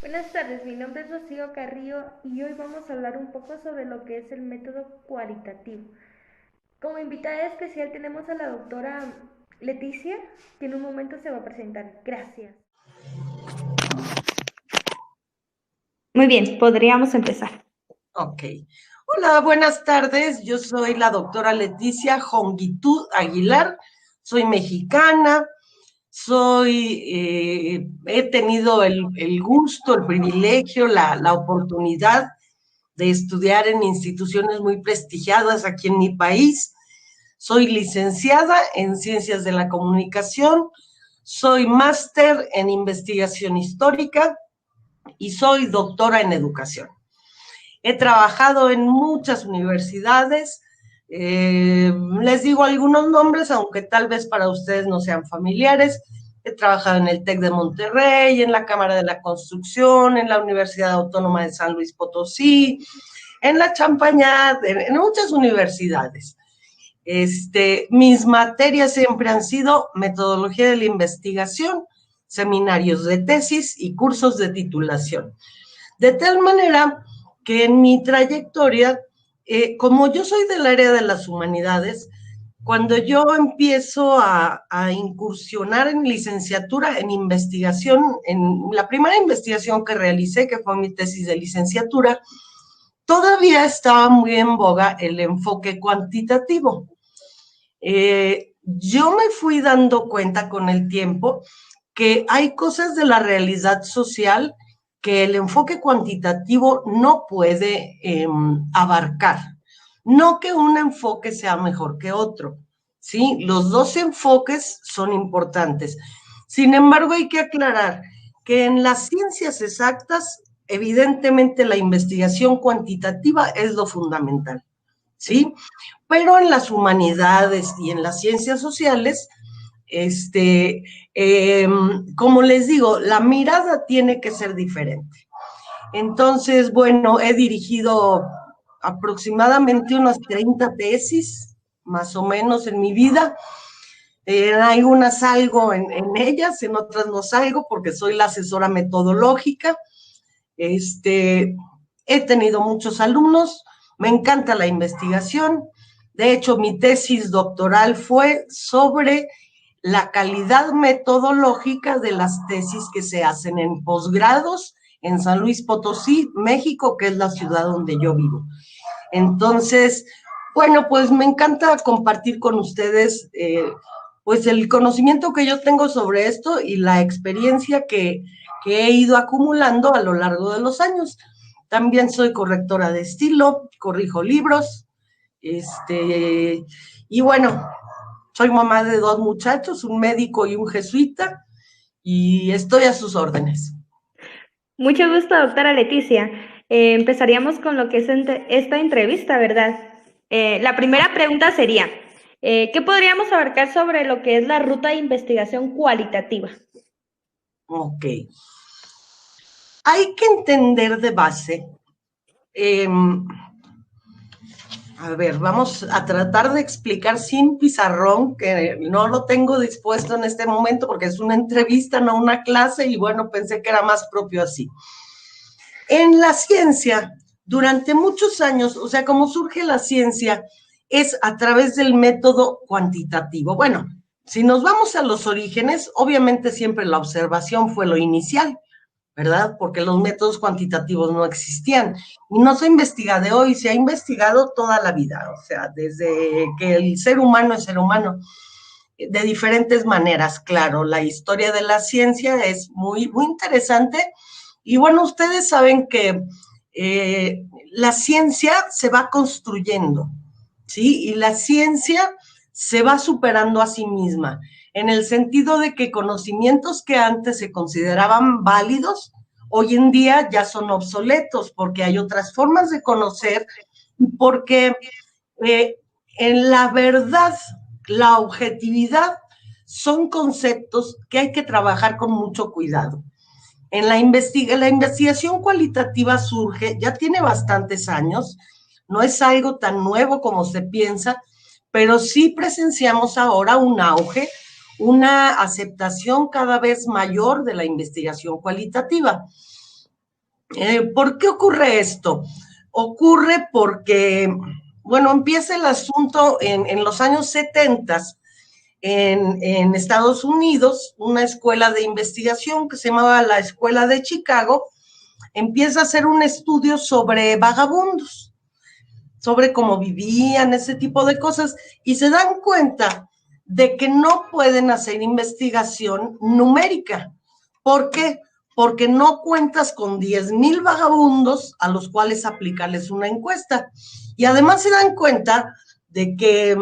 Buenas tardes, mi nombre es Rocío Carrillo y hoy vamos a hablar un poco sobre lo que es el método cualitativo. Como invitada especial tenemos a la doctora Leticia, que en un momento se va a presentar. Gracias. Muy bien, podríamos empezar. Ok. Hola, buenas tardes. Yo soy la doctora Leticia Jongitud Aguilar. Soy mexicana. He tenido el gusto, el privilegio, la oportunidad de estudiar en instituciones muy prestigiadas aquí en mi país. Soy licenciada en Ciencias de la Comunicación. Soy máster en investigación histórica y soy doctora en educación. He trabajado en muchas universidades, les digo algunos nombres, aunque tal vez para ustedes no sean familiares. He trabajado en el TEC de Monterrey, en la Cámara de la Construcción, en la Universidad Autónoma de San Luis Potosí, en la Champañat, en muchas universidades. Mis materias siempre han sido metodología de la investigación, seminarios de tesis y cursos de titulación. De tal manera que en mi trayectoria, como yo soy del área de las humanidades, cuando yo empiezo a incursionar en licenciatura, en investigación, en la primera investigación que realicé, que fue mi tesis de licenciatura, todavía estaba muy en boga el enfoque cuantitativo. Yo me fui dando cuenta con el tiempo que hay cosas de la realidad social que el enfoque cuantitativo no puede abarcar. No que un enfoque sea mejor que otro, ¿sí? Los dos enfoques son importantes. Sin embargo, hay que aclarar que en las ciencias exactas, evidentemente la investigación cuantitativa es lo fundamental, ¿sí? Pero en las humanidades y en las ciencias sociales, este, eh, como les digo, la mirada tiene que ser diferente. Entonces, bueno, he dirigido aproximadamente unas 30 tesis, más o menos, en mi vida. En algunas salgo en ellas, en otras no salgo porque soy la asesora metodológica. He tenido muchos alumnos, me encanta la investigación. De hecho, mi tesis doctoral fue sobre la calidad metodológica de las tesis que se hacen en posgrados en San Luis Potosí, México, que es la ciudad donde yo vivo. Entonces, bueno, pues me encanta compartir con ustedes pues el conocimiento que yo tengo sobre esto y la experiencia que he ido acumulando a lo largo de los años. También soy correctora de estilo, corrijo libros, y bueno, soy mamá de dos muchachos, un médico y un jesuita, y estoy a sus órdenes. Mucho gusto, doctora Leticia. Empezaríamos con lo que es esta entrevista, ¿verdad? La primera pregunta sería, ¿qué podríamos abarcar sobre lo que es la ruta de investigación cualitativa? Ok. Hay que entender de base, eh, a ver, vamos a tratar de explicar sin pizarrón, que no lo tengo dispuesto en este momento porque es una entrevista, no una clase, y bueno, pensé que era más propio así. En la ciencia, durante muchos años, o sea, como surge la ciencia, es a través del método cuantitativo. Bueno, si nos vamos a los orígenes, obviamente siempre la observación fue lo inicial, ¿verdad? Porque los métodos cuantitativos no existían. Y no se investiga de hoy, se ha investigado toda la vida, o sea, desde que el ser humano es ser humano, de diferentes maneras, claro. La historia de la ciencia es muy, muy interesante. Y bueno, ustedes saben que la ciencia se va construyendo, ¿sí? Y la ciencia se va superando a sí misma, en el sentido de que conocimientos que antes se consideraban válidos, hoy en día ya son obsoletos, porque hay otras formas de conocer, porque eh, en la verdad, la objetividad son conceptos que hay que trabajar con mucho cuidado. La investigación cualitativa surge, ya tiene bastantes años, no es algo tan nuevo como se piensa, pero sí presenciamos ahora un auge, una aceptación cada vez mayor de la investigación cualitativa. ¿Por qué ocurre esto? Ocurre porque, bueno, empieza el asunto en los años 70 en Estados Unidos, una escuela de investigación que se llamaba la Escuela de Chicago, empieza a hacer un estudio sobre vagabundos, sobre cómo vivían, ese tipo de cosas, y se dan cuenta de que no pueden hacer investigación numérica. ¿Por qué? Porque no cuentas con 10,000 vagabundos a los cuales aplicarles una encuesta. Y además se dan cuenta de que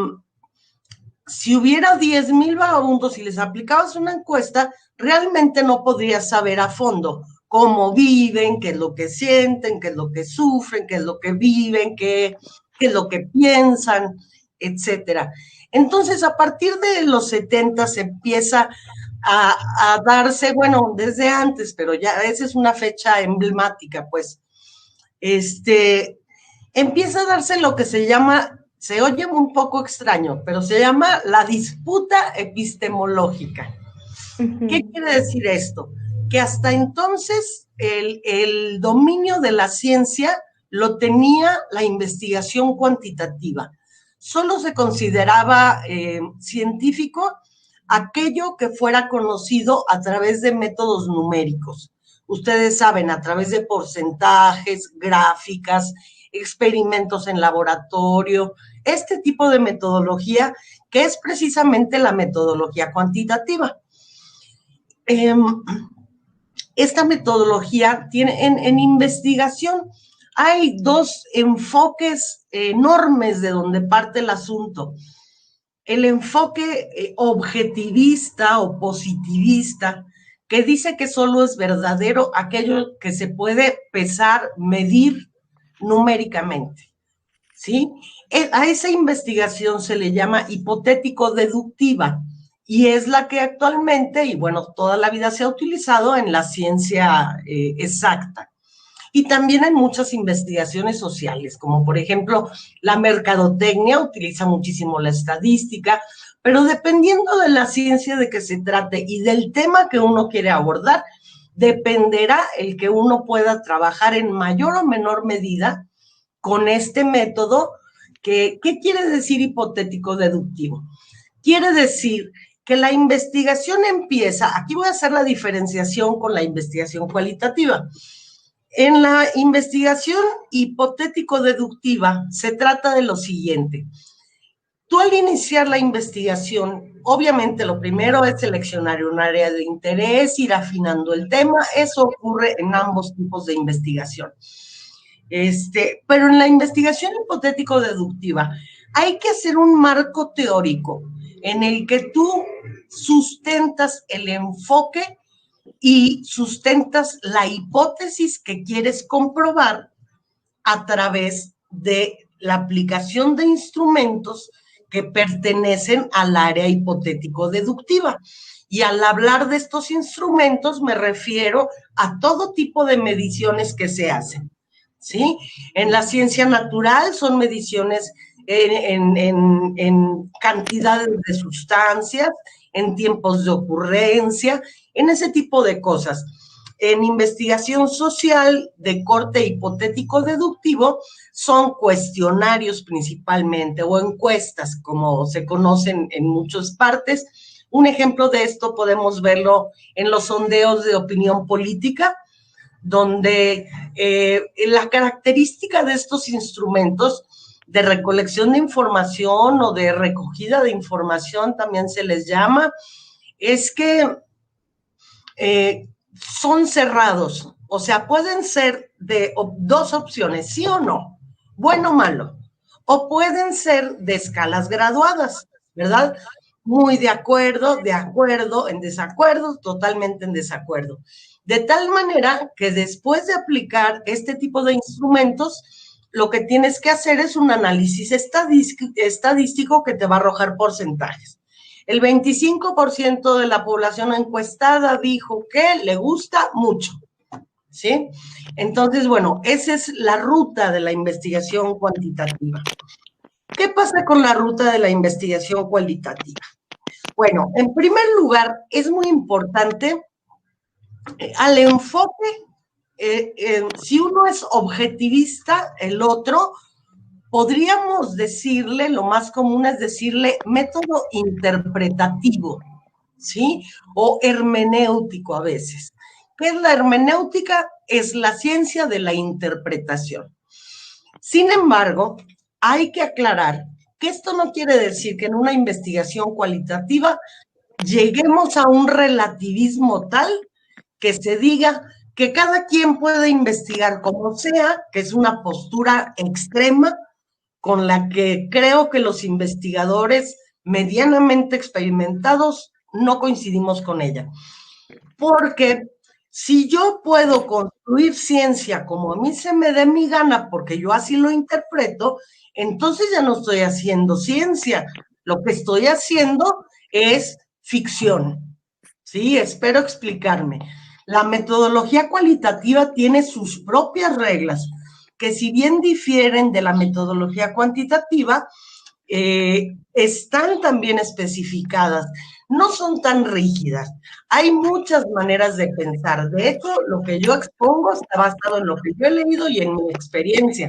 si hubiera 10,000 vagabundos y les aplicabas una encuesta, realmente no podrías saber a fondo cómo viven, qué es lo que sienten, qué es lo que sufren, qué es lo que viven, qué es lo que piensan, etcétera. Entonces, a partir de los 70 se empieza a darse, bueno, desde antes, pero ya esa es una fecha emblemática, pues, empieza a darse lo que se llama, se oye un poco extraño, pero se llama la disputa epistemológica. ¿Qué quiere decir esto? Que hasta entonces el dominio de la ciencia lo tenía la investigación cuantitativa. Solo se consideraba científico aquello que fuera conocido a través de métodos numéricos. Ustedes saben, a través de porcentajes, gráficas, experimentos en laboratorio, este tipo de metodología que es precisamente la metodología cuantitativa. Esta metodología tiene en investigación hay dos enfoques enormes de donde parte el asunto. El enfoque objetivista o positivista, que dice que solo es verdadero aquello que se puede pesar, medir numéricamente, ¿sí? A esa investigación se le llama hipotético-deductiva y es la que actualmente, y bueno, toda la vida se ha utilizado en la ciencia exacta. Y también en muchas investigaciones sociales, como por ejemplo la mercadotecnia utiliza muchísimo la estadística, pero dependiendo de la ciencia de que se trate y del tema que uno quiere abordar, dependerá el que uno pueda trabajar en mayor o menor medida con este método. ¿Qué quiere decir hipotético deductivo? Quiere decir que la investigación empieza, aquí voy a hacer la diferenciación con la investigación cualitativa. En la investigación hipotético-deductiva se trata de lo siguiente. Tú al iniciar la investigación, obviamente lo primero es seleccionar un área de interés, ir afinando el tema, eso ocurre en ambos tipos de investigación. Pero en la investigación hipotético-deductiva hay que hacer un marco teórico en el que tú sustentas el enfoque y sustentas la hipótesis que quieres comprobar a través de la aplicación de instrumentos que pertenecen al área hipotético-deductiva. Y al hablar de estos instrumentos me refiero a todo tipo de mediciones que se hacen, ¿sí? En la ciencia natural son mediciones en cantidades de sustancias, en tiempos de ocurrencia, en ese tipo de cosas. En investigación social de corte hipotético-deductivo son cuestionarios principalmente o encuestas, como se conocen en muchas partes. Un ejemplo de esto podemos verlo en los sondeos de opinión política, donde la característica de estos instrumentos de recolección de información o de recogida de información, también se les llama, es que son cerrados, o sea, pueden ser de dos opciones, sí o no, bueno o malo, o pueden ser de escalas graduadas, ¿verdad? Muy de acuerdo, en desacuerdo, totalmente en desacuerdo. De tal manera que después de aplicar este tipo de instrumentos, lo que tienes que hacer es un análisis estadístico que te va a arrojar porcentajes. El 25% de la población encuestada dijo que le gusta mucho, ¿sí? Entonces, bueno, esa es la ruta de la investigación cuantitativa. ¿Qué pasa con la ruta de la investigación cualitativa? Bueno, en primer lugar, es muy importante al enfoque si uno es objetivista, el otro, podríamos decirle, lo más común es decirle método interpretativo, ¿sí? O hermenéutico a veces. ¿Qué es la hermenéutica? Es la ciencia de la interpretación. Sin embargo, hay que aclarar que esto no quiere decir que en una investigación cualitativa lleguemos a un relativismo tal que se diga que cada quien puede investigar como sea, que es una postura extrema con la que creo que los investigadores medianamente experimentados no coincidimos con ella. Porque si yo puedo construir ciencia como a mí se me dé mi gana, porque yo así lo interpreto, entonces ya no estoy haciendo ciencia. Lo que estoy haciendo es ficción. Sí, espero explicarme. La metodología cualitativa tiene sus propias reglas, que si bien difieren de la metodología cuantitativa, están también especificadas, no son tan rígidas. Hay muchas maneras de pensar. De hecho, lo que yo expongo está basado en lo que yo he leído y en mi experiencia.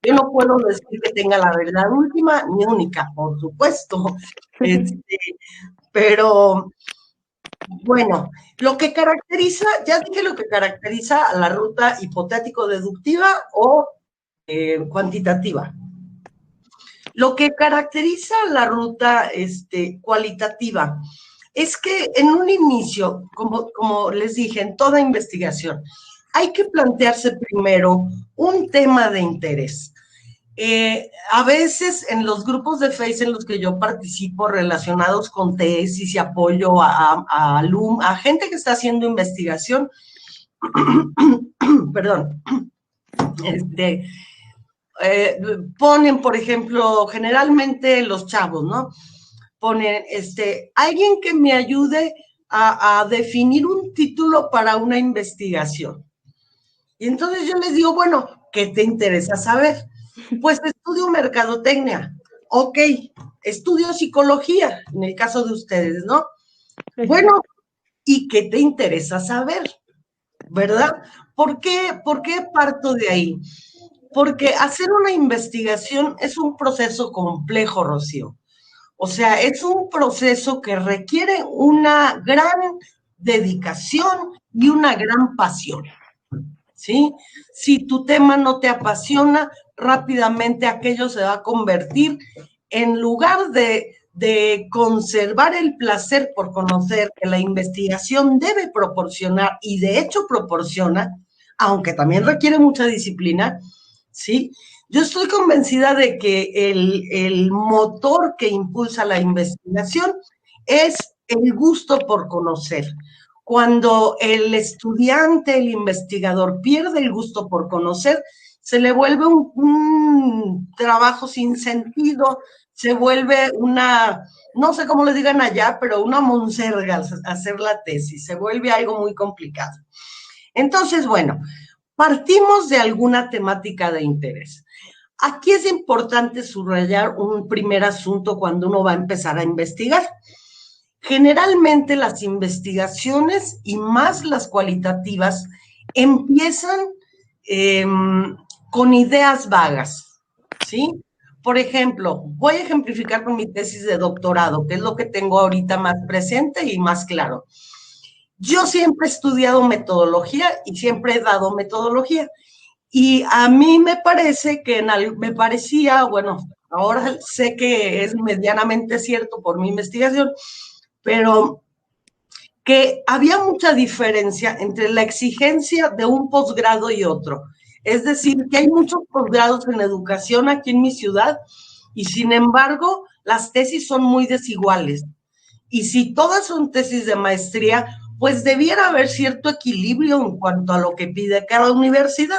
Yo no puedo decir que tenga la verdad última ni única, por supuesto. Pero bueno, lo que caracteriza, ya dije lo que caracteriza a la ruta hipotético-deductiva o cuantitativa. Lo que caracteriza la ruta cualitativa es que en un inicio, como les dije, en toda investigación, hay que plantearse primero un tema de interés. A veces en los grupos de Face en los que yo participo relacionados con tesis y apoyo a gente que está haciendo investigación, perdón, ponen, por ejemplo, generalmente los chavos, ¿no? Ponen, alguien que me ayude a definir un título para una investigación. Y entonces yo les digo, bueno, ¿qué te interesa saber? Pues estudio mercadotecnia. Ok, estudio psicología, en el caso de ustedes, ¿no? Bueno, ¿y qué te interesa saber? ¿Verdad? ¿Por qué parto de ahí? Porque hacer una investigación es un proceso complejo, Rocío. O sea, es un proceso que requiere una gran dedicación y una gran pasión, ¿sí? Si tu tema no te apasiona, rápidamente aquello se va a convertir en lugar de conservar el placer por conocer que la investigación debe proporcionar, y de hecho proporciona, aunque también requiere mucha disciplina, ¿sí? Yo estoy convencida de que el motor que impulsa la investigación es el gusto por conocer. Cuando el estudiante, el investigador pierde el gusto por conocer, se le vuelve un trabajo sin sentido, se vuelve una, no sé cómo le digan allá, pero una monserga hacer la tesis, se vuelve algo muy complicado. Entonces, bueno, partimos de alguna temática de interés. Aquí es importante subrayar un primer asunto cuando uno va a empezar a investigar. Generalmente las investigaciones, y más las cualitativas, empiezan con ideas vagas, ¿sí? Por ejemplo, voy a ejemplificar con mi tesis de doctorado, que es lo que tengo ahorita más presente y más claro. Yo siempre he estudiado metodología y siempre he dado metodología. Y a mí me parece que me parecía, bueno, ahora sé que es medianamente cierto por mi investigación, pero que había mucha diferencia entre la exigencia de un posgrado y otro. Es decir, que hay muchos posgrados en educación aquí en mi ciudad y sin embargo las tesis son muy desiguales. Y si todas son tesis de maestría, pues debiera haber cierto equilibrio en cuanto a lo que pide cada universidad,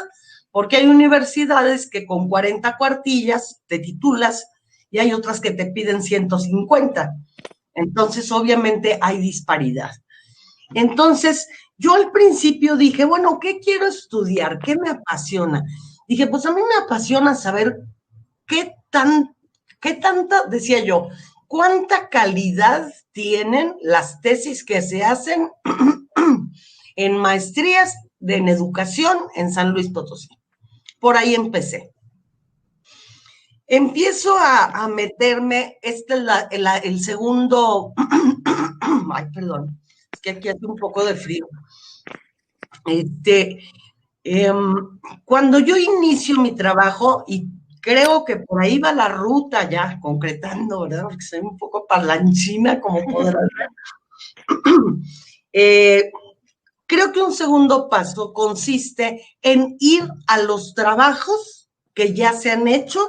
porque hay universidades que con 40 cuartillas te titulas y hay otras que te piden 150. Entonces, obviamente hay disparidad. Entonces, yo al principio dije, bueno, ¿qué quiero estudiar? ¿Qué me apasiona? Dije, pues a mí me apasiona saber qué tanta, decía yo, cuánta calidad tienen las tesis que se hacen en maestrías en educación en San Luis Potosí. Por ahí empecé. Empiezo a meterme, este es el segundo, ay, perdón, es que aquí hace un poco de frío. Cuando yo inicio mi trabajo, y creo que por ahí va la ruta ya, concretando, ¿verdad? Porque soy un poco parlanchina, como podrás ver. Creo que un segundo paso consiste en ir a los trabajos que ya se han hecho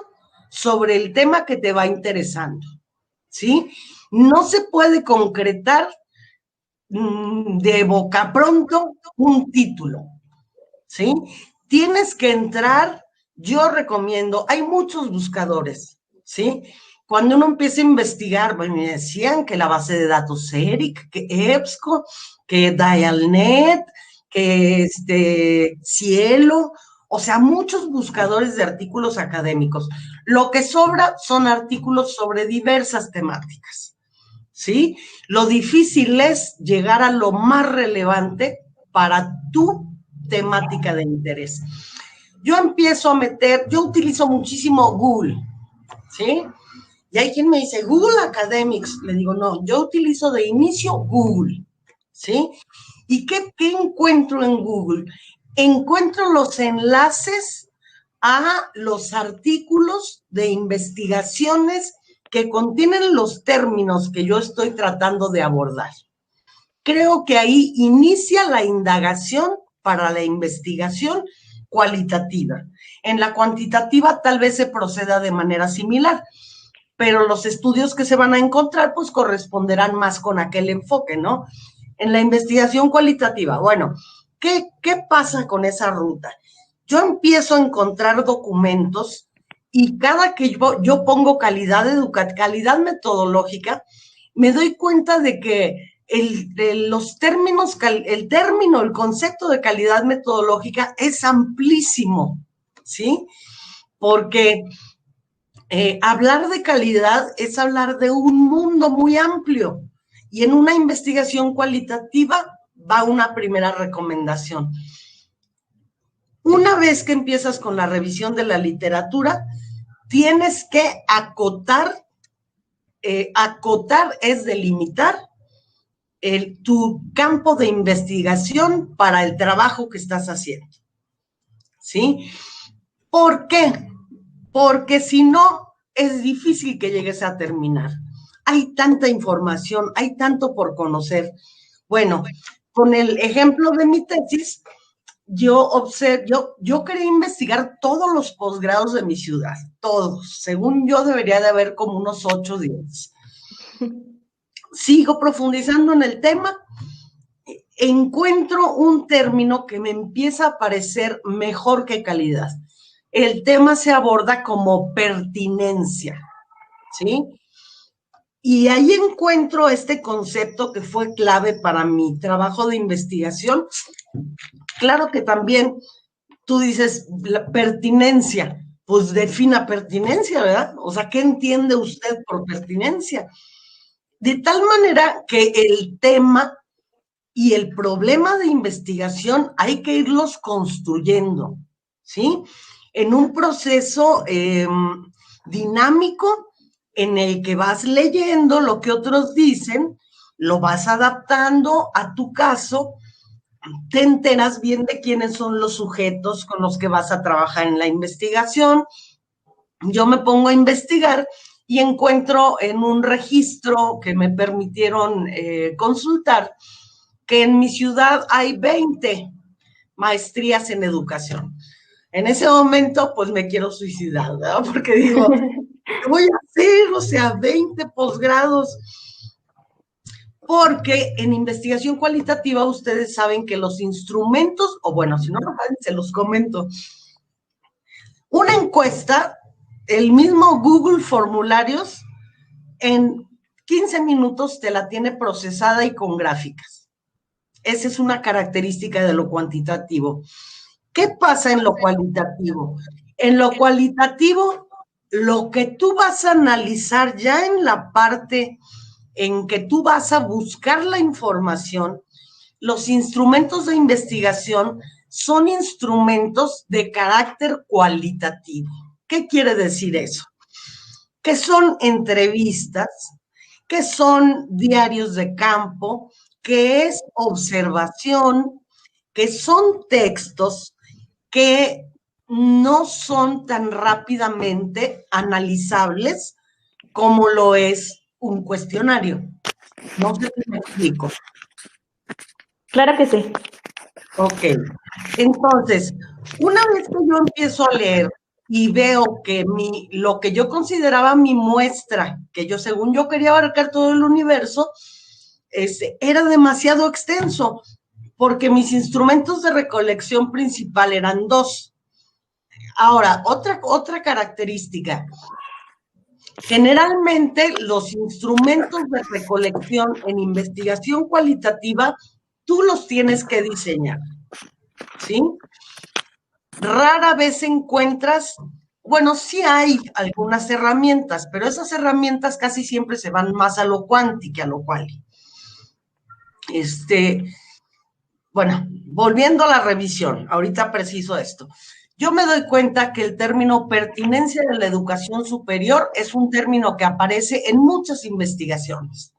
sobre el tema que te va interesando, ¿sí? No se puede concretar de boca pronto un título, ¿sí? Tienes que entrar, yo recomiendo, hay muchos buscadores, ¿sí? Cuando uno empieza a investigar, bueno, me decían que la base de datos ERIC, que EBSCO, que Dialnet, que Cielo, o sea, muchos buscadores de artículos académicos. Lo que sobra son artículos sobre diversas temáticas, ¿sí? Lo difícil es llegar a lo más relevante para tu temática de interés. Yo empiezo a meter, yo utilizo muchísimo Google, ¿sí? Y hay quien me dice, Google Academics. Le digo, no, yo utilizo de inicio Google, ¿sí? ¿Y qué encuentro en Google? Encuentro los enlaces a los artículos de investigaciones que contienen los términos que yo estoy tratando de abordar. Creo que ahí inicia la indagación para la investigación cualitativa. En la cuantitativa tal vez se proceda de manera similar, pero los estudios que se van a encontrar pues corresponderán más con aquel enfoque, ¿no? En la investigación cualitativa, bueno, ¿qué pasa con esa ruta? Yo empiezo a encontrar documentos y cada que yo pongo calidad educativa, calidad metodológica, me doy cuenta de que el concepto de calidad metodológica es amplísimo, ¿sí? Porque hablar de calidad es hablar de un mundo muy amplio, y en una investigación cualitativa va una primera recomendación. Una vez que empiezas con la revisión de la literatura, tienes que acotar, acotar es delimitar tu campo de investigación para el trabajo que estás haciendo, ¿sí? ¿Por qué? Porque si no, es difícil que llegues a terminar. Hay tanta información, hay tanto por conocer. Bueno, con el ejemplo de mi tesis, yo quería investigar todos los posgrados de mi ciudad, todos. Según yo, debería de haber como unos 8 o 10. Sigo profundizando en el tema, encuentro un término que me empieza a parecer mejor que calidad. El tema se aborda como pertinencia, ¿sí? Y ahí encuentro este concepto que fue clave para mi trabajo de investigación. Claro que también tú dices la pertinencia, pues defina pertinencia, ¿verdad? O sea, ¿qué entiende usted por pertinencia? De tal manera que el tema y el problema de investigación hay que irlos construyendo, ¿sí? En un proceso dinámico en el que vas leyendo lo que otros dicen, lo vas adaptando a tu caso, te enteras bien de quiénes son los sujetos con los que vas a trabajar en la investigación. Yo me pongo a investigar y encuentro en un registro que me permitieron consultar que en mi ciudad hay 20 maestrías en educación. En ese momento, pues me quiero suicidar, ¿verdad? Porque digo, ¿qué voy a hacer? O sea, 20 posgrados. Porque en investigación cualitativa ustedes saben que los instrumentos, o bueno, si no, se los comento. Una encuesta, el mismo Google Formularios, en 15 minutos te la tiene procesada y con gráficas. Esa es una característica de lo cuantitativo. ¿Qué pasa en lo cualitativo? En lo cualitativo, lo que tú vas a analizar ya en la parte en que tú vas a buscar la información, los instrumentos de investigación son instrumentos de carácter cualitativo. ¿Qué quiere decir eso? Que son entrevistas, que son diarios de campo, que es observación, que son textos que no son tan rápidamente analizables como lo es un cuestionario. No sé si me explico. Claro que sí. Ok. Entonces, una vez que yo empiezo a leer y veo que lo que yo consideraba mi muestra, que yo según yo quería abarcar todo el universo, era demasiado extenso, porque mis instrumentos de recolección principal eran 2. Ahora, otra característica. Generalmente los instrumentos de recolección en investigación cualitativa, tú los tienes que diseñar, ¿sí? Rara vez encuentras, bueno, sí hay algunas herramientas, pero esas herramientas casi siempre se van más a lo cuanti que a lo quali. Bueno, volviendo a la revisión, ahorita preciso esto. Yo me doy cuenta que el término pertinencia de la educación superior es un término que aparece en muchas investigaciones.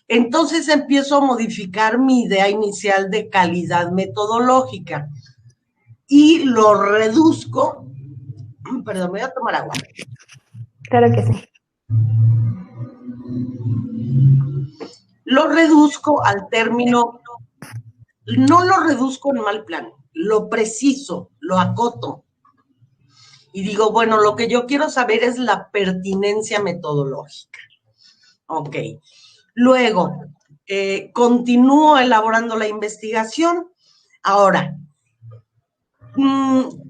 Entonces empiezo a modificar mi idea inicial de calidad metodológica y lo reduzco. Perdón, me voy a tomar agua. Claro que sí. Lo reduzco al término, no lo reduzco en mal plan, lo preciso, lo acoto. Y digo, bueno, lo que yo quiero saber es la pertinencia metodológica. Ok. Luego, continúo elaborando la investigación. Ahora,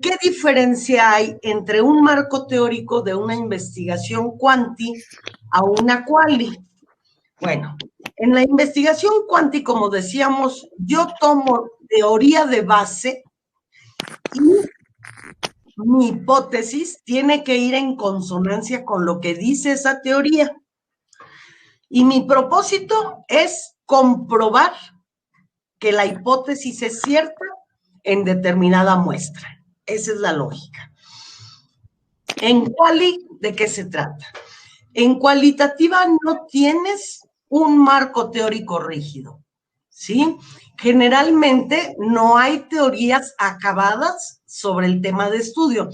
¿qué diferencia hay entre un marco teórico de una investigación cuanti a una quali? Bueno, en la investigación cuanti, como decíamos, yo tomo teoría de base y mi hipótesis tiene que ir en consonancia con lo que dice esa teoría. Y mi propósito es comprobar que la hipótesis es cierta en determinada muestra. Esa es la lógica. En quali, ¿de qué se trata? En cualitativa no tienes un marco teórico rígido, ¿sí? Generalmente no hay teorías acabadas sobre el tema de estudio.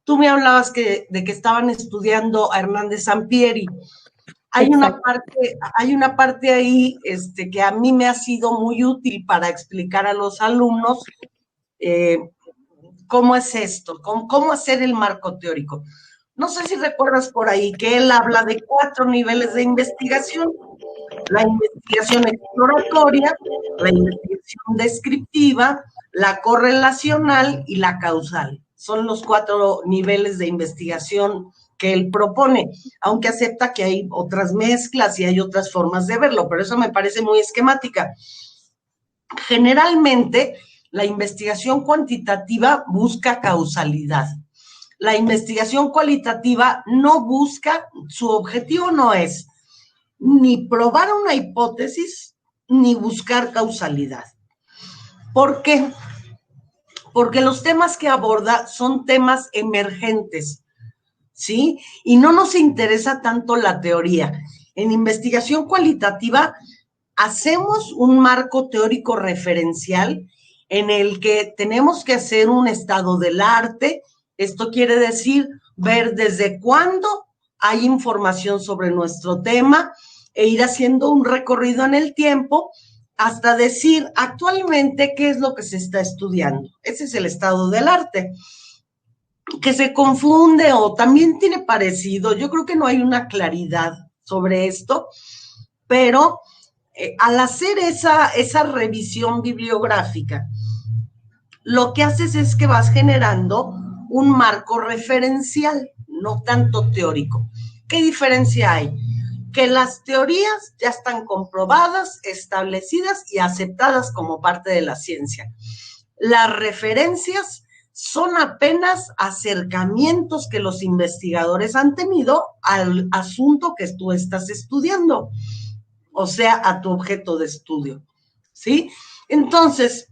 Tú me hablabas de que estaban estudiando a Hernández Sampieri. Hay una parte ahí que a mí me ha sido muy útil para explicar a los alumnos cómo es esto, cómo hacer el marco teórico. No sé si recuerdas por ahí que él habla de 4 niveles de investigación. La investigación exploratoria, la investigación descriptiva, la correlacional y la causal. Son los 4 niveles de investigación que él propone, aunque acepta que hay otras mezclas y hay otras formas de verlo, pero eso me parece muy esquemática. Generalmente, la investigación cuantitativa busca causalidad. La investigación cualitativa no busca, su objetivo no es ni probar una hipótesis, ni buscar causalidad. ¿Por qué? Porque los temas que aborda son temas emergentes, ¿sí? Y no nos interesa tanto la teoría. En investigación cualitativa hacemos un marco teórico referencial en el que tenemos que hacer un estado del arte. Esto quiere decir ver desde cuándo hay información sobre nuestro tema e ir haciendo un recorrido en el tiempo hasta decir actualmente qué es lo que se está estudiando. Ese es el estado del arte, que se confunde o también tiene parecido. Yo creo que no hay una claridad sobre esto, pero al hacer esa revisión bibliográfica, lo que haces es que vas generando un marco referencial, no tanto teórico. ¿Qué diferencia hay? Que las teorías ya están comprobadas, establecidas y aceptadas como parte de la ciencia. Las referencias son apenas acercamientos que los investigadores han tenido al asunto que tú estás estudiando, o sea, a tu objeto de estudio, ¿sí? Entonces,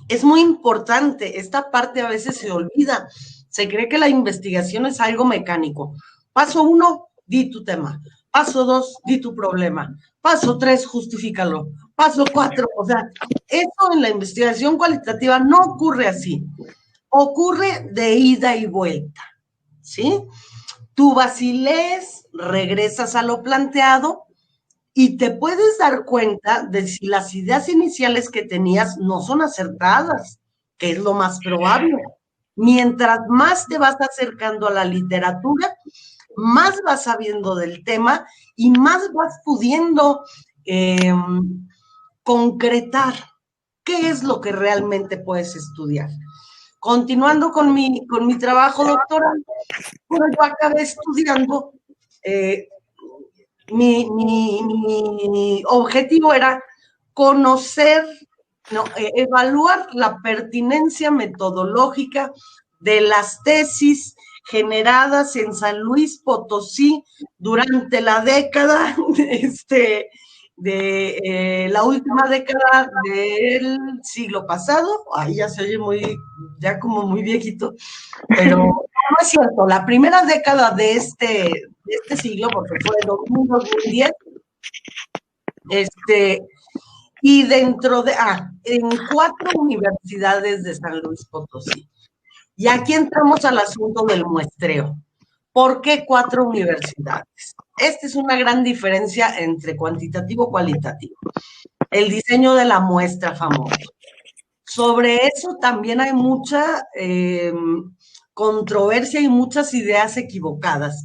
es muy importante, esta parte a veces se olvida, se cree que la investigación es algo mecánico. Paso 1, di tu tema. Paso 2, di tu problema. Paso 3, justifícalo. Paso 4, o sea, eso en la investigación cualitativa no ocurre así. Ocurre de ida y vuelta, ¿sí? Tú vas y lees, regresas a lo planteado y te puedes dar cuenta de si las ideas iniciales que tenías no son acertadas, que es lo más probable. Mientras más te vas acercando a la literatura, más vas sabiendo del tema y más vas pudiendo concretar qué es lo que realmente puedes estudiar. Continuando con mi trabajo doctoral, bueno, yo acabé estudiando, mi objetivo era conocer, evaluar la pertinencia metodológica de las tesis generadas en San Luis Potosí durante la década de la última década del siglo pasado. Ahí ya se oye ya como muy viejito, pero no es cierto, la primera década de este siglo, porque fue 2010, y dentro de, en 4 universidades de San Luis Potosí. Y aquí entramos al asunto del muestreo. ¿Por qué 4 universidades? Esta es una gran diferencia entre cuantitativo y cualitativo. El diseño de la muestra famoso. Sobre eso también hay mucha controversia y muchas ideas equivocadas.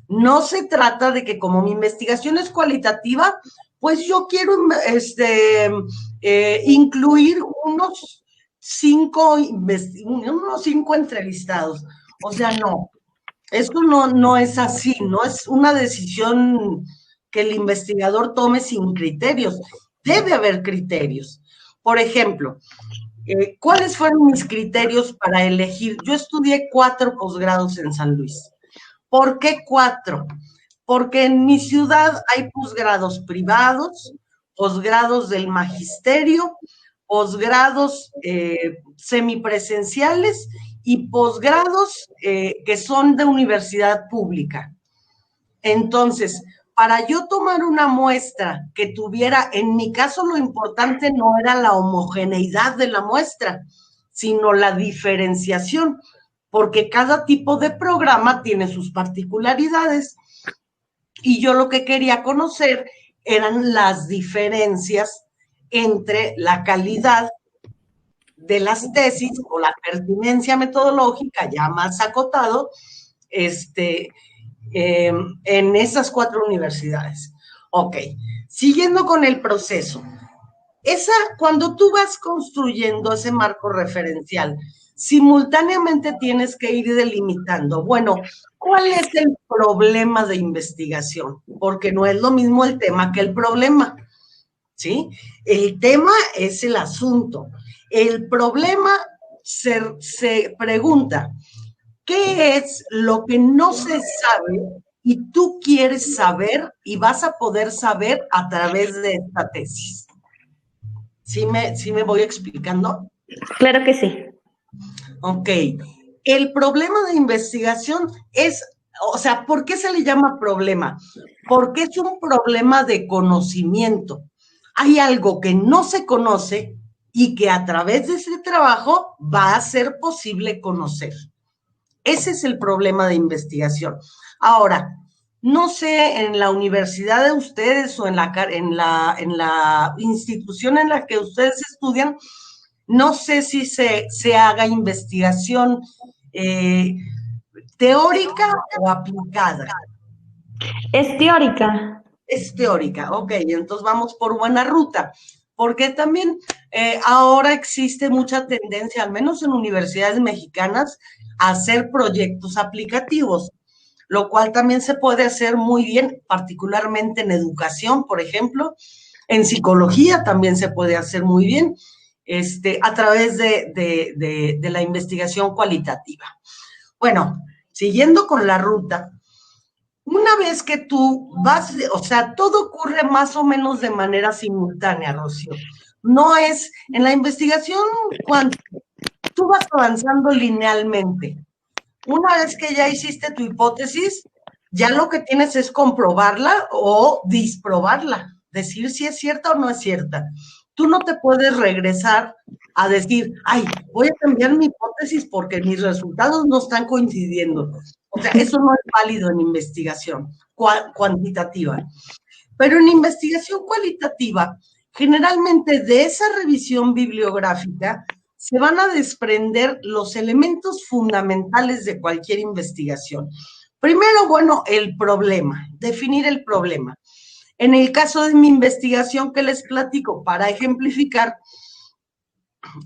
No se trata de que como mi investigación es cualitativa, pues yo quiero incluir unos 5 entrevistados. O sea, no. Esto no es así, no es una decisión que el investigador tome sin criterios. Debe haber criterios. Por ejemplo, ¿cuáles fueron mis criterios para elegir? Yo estudié 4 posgrados en San Luis. ¿Por qué 4? Porque en mi ciudad hay posgrados privados, posgrados del magisterio, posgrados semipresenciales y posgrados que son de universidad pública. Entonces, para yo tomar una muestra que tuviera, en mi caso lo importante no era la homogeneidad de la muestra, sino la diferenciación, porque cada tipo de programa tiene sus particularidades. Y yo lo que quería conocer eran las diferencias entre la calidad de las tesis o la pertinencia metodológica, ya más acotado, en esas 4 universidades. Ok, siguiendo con el proceso. Cuando tú vas construyendo ese marco referencial, simultáneamente tienes que ir delimitando, bueno, ¿cuál es el problema de investigación? Porque no es lo mismo el tema que el problema, ¿sí? El tema es el asunto. El problema se pregunta, ¿qué es lo que no se sabe y tú quieres saber y vas a poder saber a través de esta tesis? ¿Sí me voy explicando? Claro que sí. Ok. El problema de investigación es, o sea, ¿por qué se le llama problema? Porque es un problema de conocimiento. Hay algo que no se conoce y que a través de ese trabajo va a ser posible conocer. Ese es el problema de investigación. Ahora, no sé, en la universidad de ustedes o en la institución en la que ustedes estudian, no sé si se haga investigación teórica o aplicada. Es teórica. Es teórica, ok, entonces vamos por buena ruta, porque también ahora existe mucha tendencia, al menos en universidades mexicanas, a hacer proyectos aplicativos, lo cual también se puede hacer muy bien, particularmente en educación, por ejemplo, en psicología también se puede hacer muy bien, a través de la investigación cualitativa. Bueno, siguiendo con la ruta, una vez que tú vas, o sea, todo ocurre más o menos de manera simultánea, Rocío. no es, en la investigación, cuando tú vas avanzando linealmente. Una vez que ya hiciste tu hipótesis, ya lo que tienes es comprobarla o disprobarla, decir si es cierta o no es cierta. Tú no te puedes regresar a decir, ay, voy a cambiar mi hipótesis porque mis resultados no están coincidiendo. O sea, eso no es válido en investigación cuantitativa. Pero en investigación cualitativa, generalmente de esa revisión bibliográfica se van a desprender los elementos fundamentales de cualquier investigación. Primero, bueno, el problema, definir el problema. En el caso de mi investigación que les platico, para ejemplificar,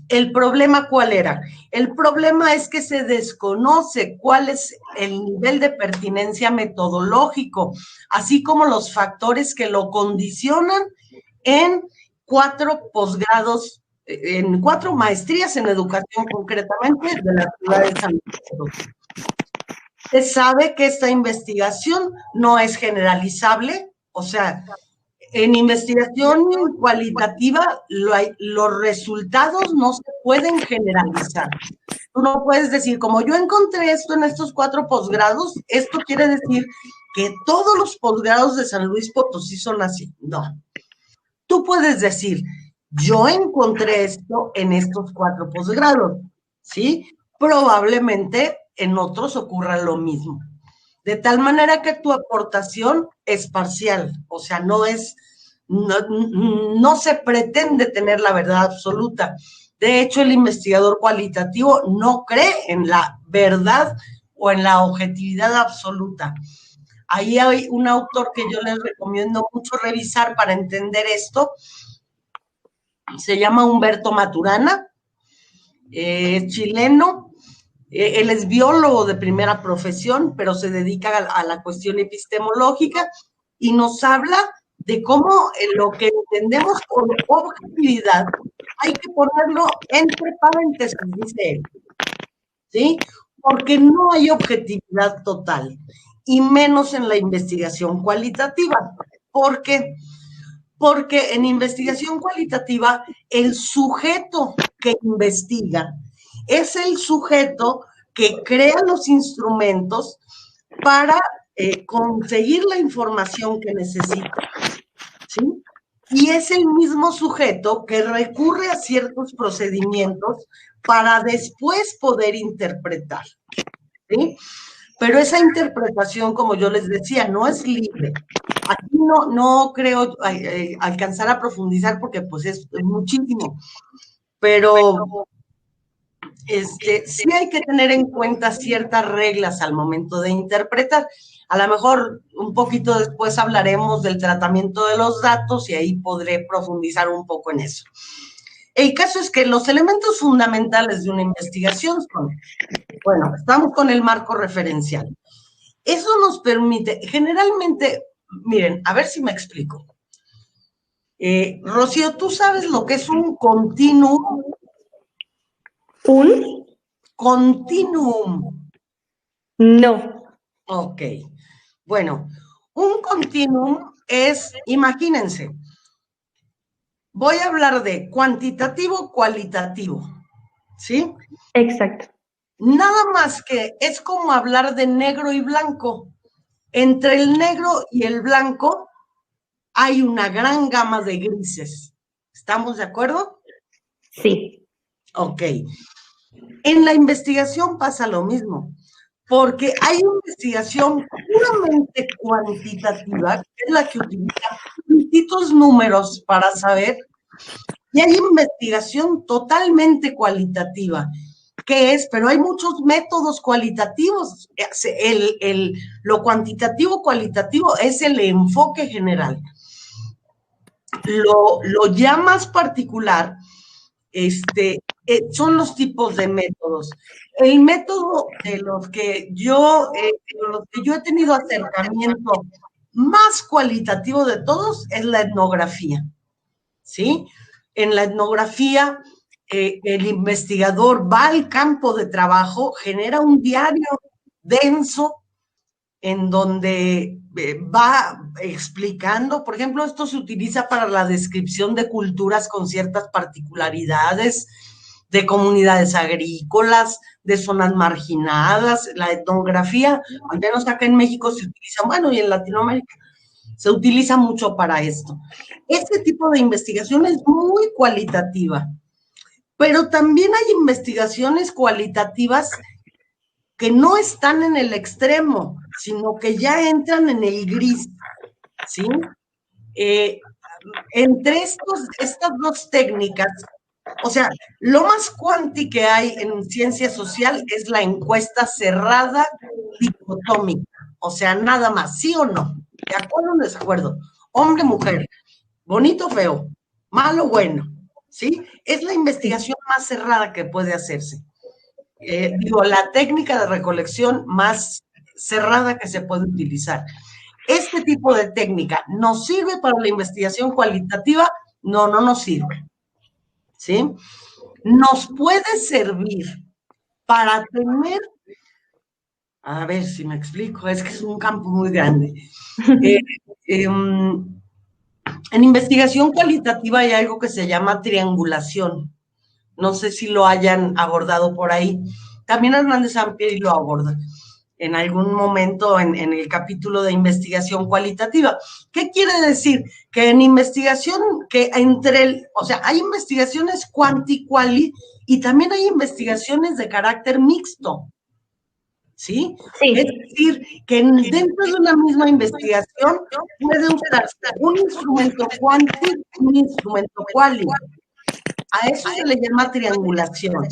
¿el problema cuál era? El problema es que se desconoce cuál es el nivel de pertinencia metodológico, así como los factores que lo condicionan en 4 posgrados, en 4 maestrías en educación concretamente de la ciudad de San Luis. Se sabe que esta investigación no es generalizable, o sea, en investigación cualitativa los resultados no se pueden generalizar. Tú no puedes decir, como yo encontré esto en estos 4 posgrados, esto quiere decir que todos los posgrados de San Luis Potosí son así. No. Tú puedes decir, yo encontré esto en estos 4 posgrados, ¿sí? Probablemente en otros ocurra lo mismo. De tal manera que tu aportación es parcial, o sea, no se pretende tener la verdad absoluta. De hecho, el investigador cualitativo no cree en la verdad o en la objetividad absoluta. Ahí hay un autor que yo les recomiendo mucho revisar para entender esto. Se llama Humberto Maturana, chileno. Él es biólogo de primera profesión, pero se dedica a la cuestión epistemológica y nos habla de cómo lo que entendemos por objetividad hay que ponerlo entre paréntesis, dice él, ¿sí? Porque no hay objetividad total, y menos en la investigación cualitativa. ¿Por qué? Porque en investigación cualitativa el sujeto que investiga es el sujeto que crea los instrumentos para conseguir la información que necesita, ¿sí? Y es el mismo sujeto que recurre a ciertos procedimientos para después poder interpretar, ¿sí? Pero esa interpretación, como yo les decía, no es libre. Aquí no creo alcanzar a profundizar porque pues es muchísimo, pero sí hay que tener en cuenta ciertas reglas al momento de interpretar. A lo mejor un poquito después hablaremos del tratamiento de los datos y ahí podré profundizar un poco en eso. El caso es que los elementos fundamentales de una investigación son, bueno, estamos con el marco referencial. Eso nos permite, generalmente, miren, a ver si me explico. Rocío, ¿tú sabes lo que es un continuum? ¿Un? Continuum. No. Ok. Bueno, un continuum es, imagínense, voy a hablar de cuantitativo, cualitativo, ¿sí? Exacto. Nada más que es como hablar de negro y blanco. Entre el negro y el blanco hay una gran gama de grises. ¿Estamos de acuerdo? Sí. Ok. En la investigación pasa lo mismo, porque hay investigación puramente cuantitativa, que es la que utiliza distintos números para saber, y hay investigación totalmente cualitativa, que es, pero hay muchos métodos cualitativos. Lo cuantitativo cualitativo es el enfoque general. Lo ya más particular, son los tipos de métodos. El método de los que yo he tenido acercamiento más cualitativo de todos es la etnografía, ¿sí? En la etnografía, el investigador va al campo de trabajo, genera un diario denso, en donde va explicando, por ejemplo, esto se utiliza para la descripción de culturas con ciertas particularidades, de comunidades agrícolas, de zonas marginadas, la etnografía, al menos acá en México se utiliza, bueno, y en Latinoamérica se utiliza mucho para esto. Este tipo de investigación es muy cualitativa, pero también hay investigaciones cualitativas que no están en el extremo, sino que ya entran en el gris, ¿sí? Entre estas dos técnicas, o sea, lo más cuanti que hay en ciencia social es la encuesta cerrada dicotómica, o sea, nada más, ¿sí o no? ¿De acuerdo o en desacuerdo? Hombre, mujer, bonito, feo, malo, bueno, ¿sí? Es la investigación más cerrada que puede hacerse. La técnica de recolección más cerrada que se puede utilizar. Este tipo de técnica nos sirve para la investigación cualitativa, no nos sirve, ¿sí? Nos puede servir para tener, a ver si me explico, es que es un campo muy grande. En investigación cualitativa hay algo que se llama triangulación. No sé si lo hayan abordado por ahí. También Hernández Sampieri lo aborda en algún momento en el capítulo de investigación cualitativa. ¿Qué quiere decir? Que en investigación, que o sea, hay investigaciones quanti-quali y también hay investigaciones de carácter mixto. ¿Sí? Sí. Es decir, que dentro de una misma investigación puede usarse un instrumento quanti y un instrumento quali. A eso se le llama triangulación.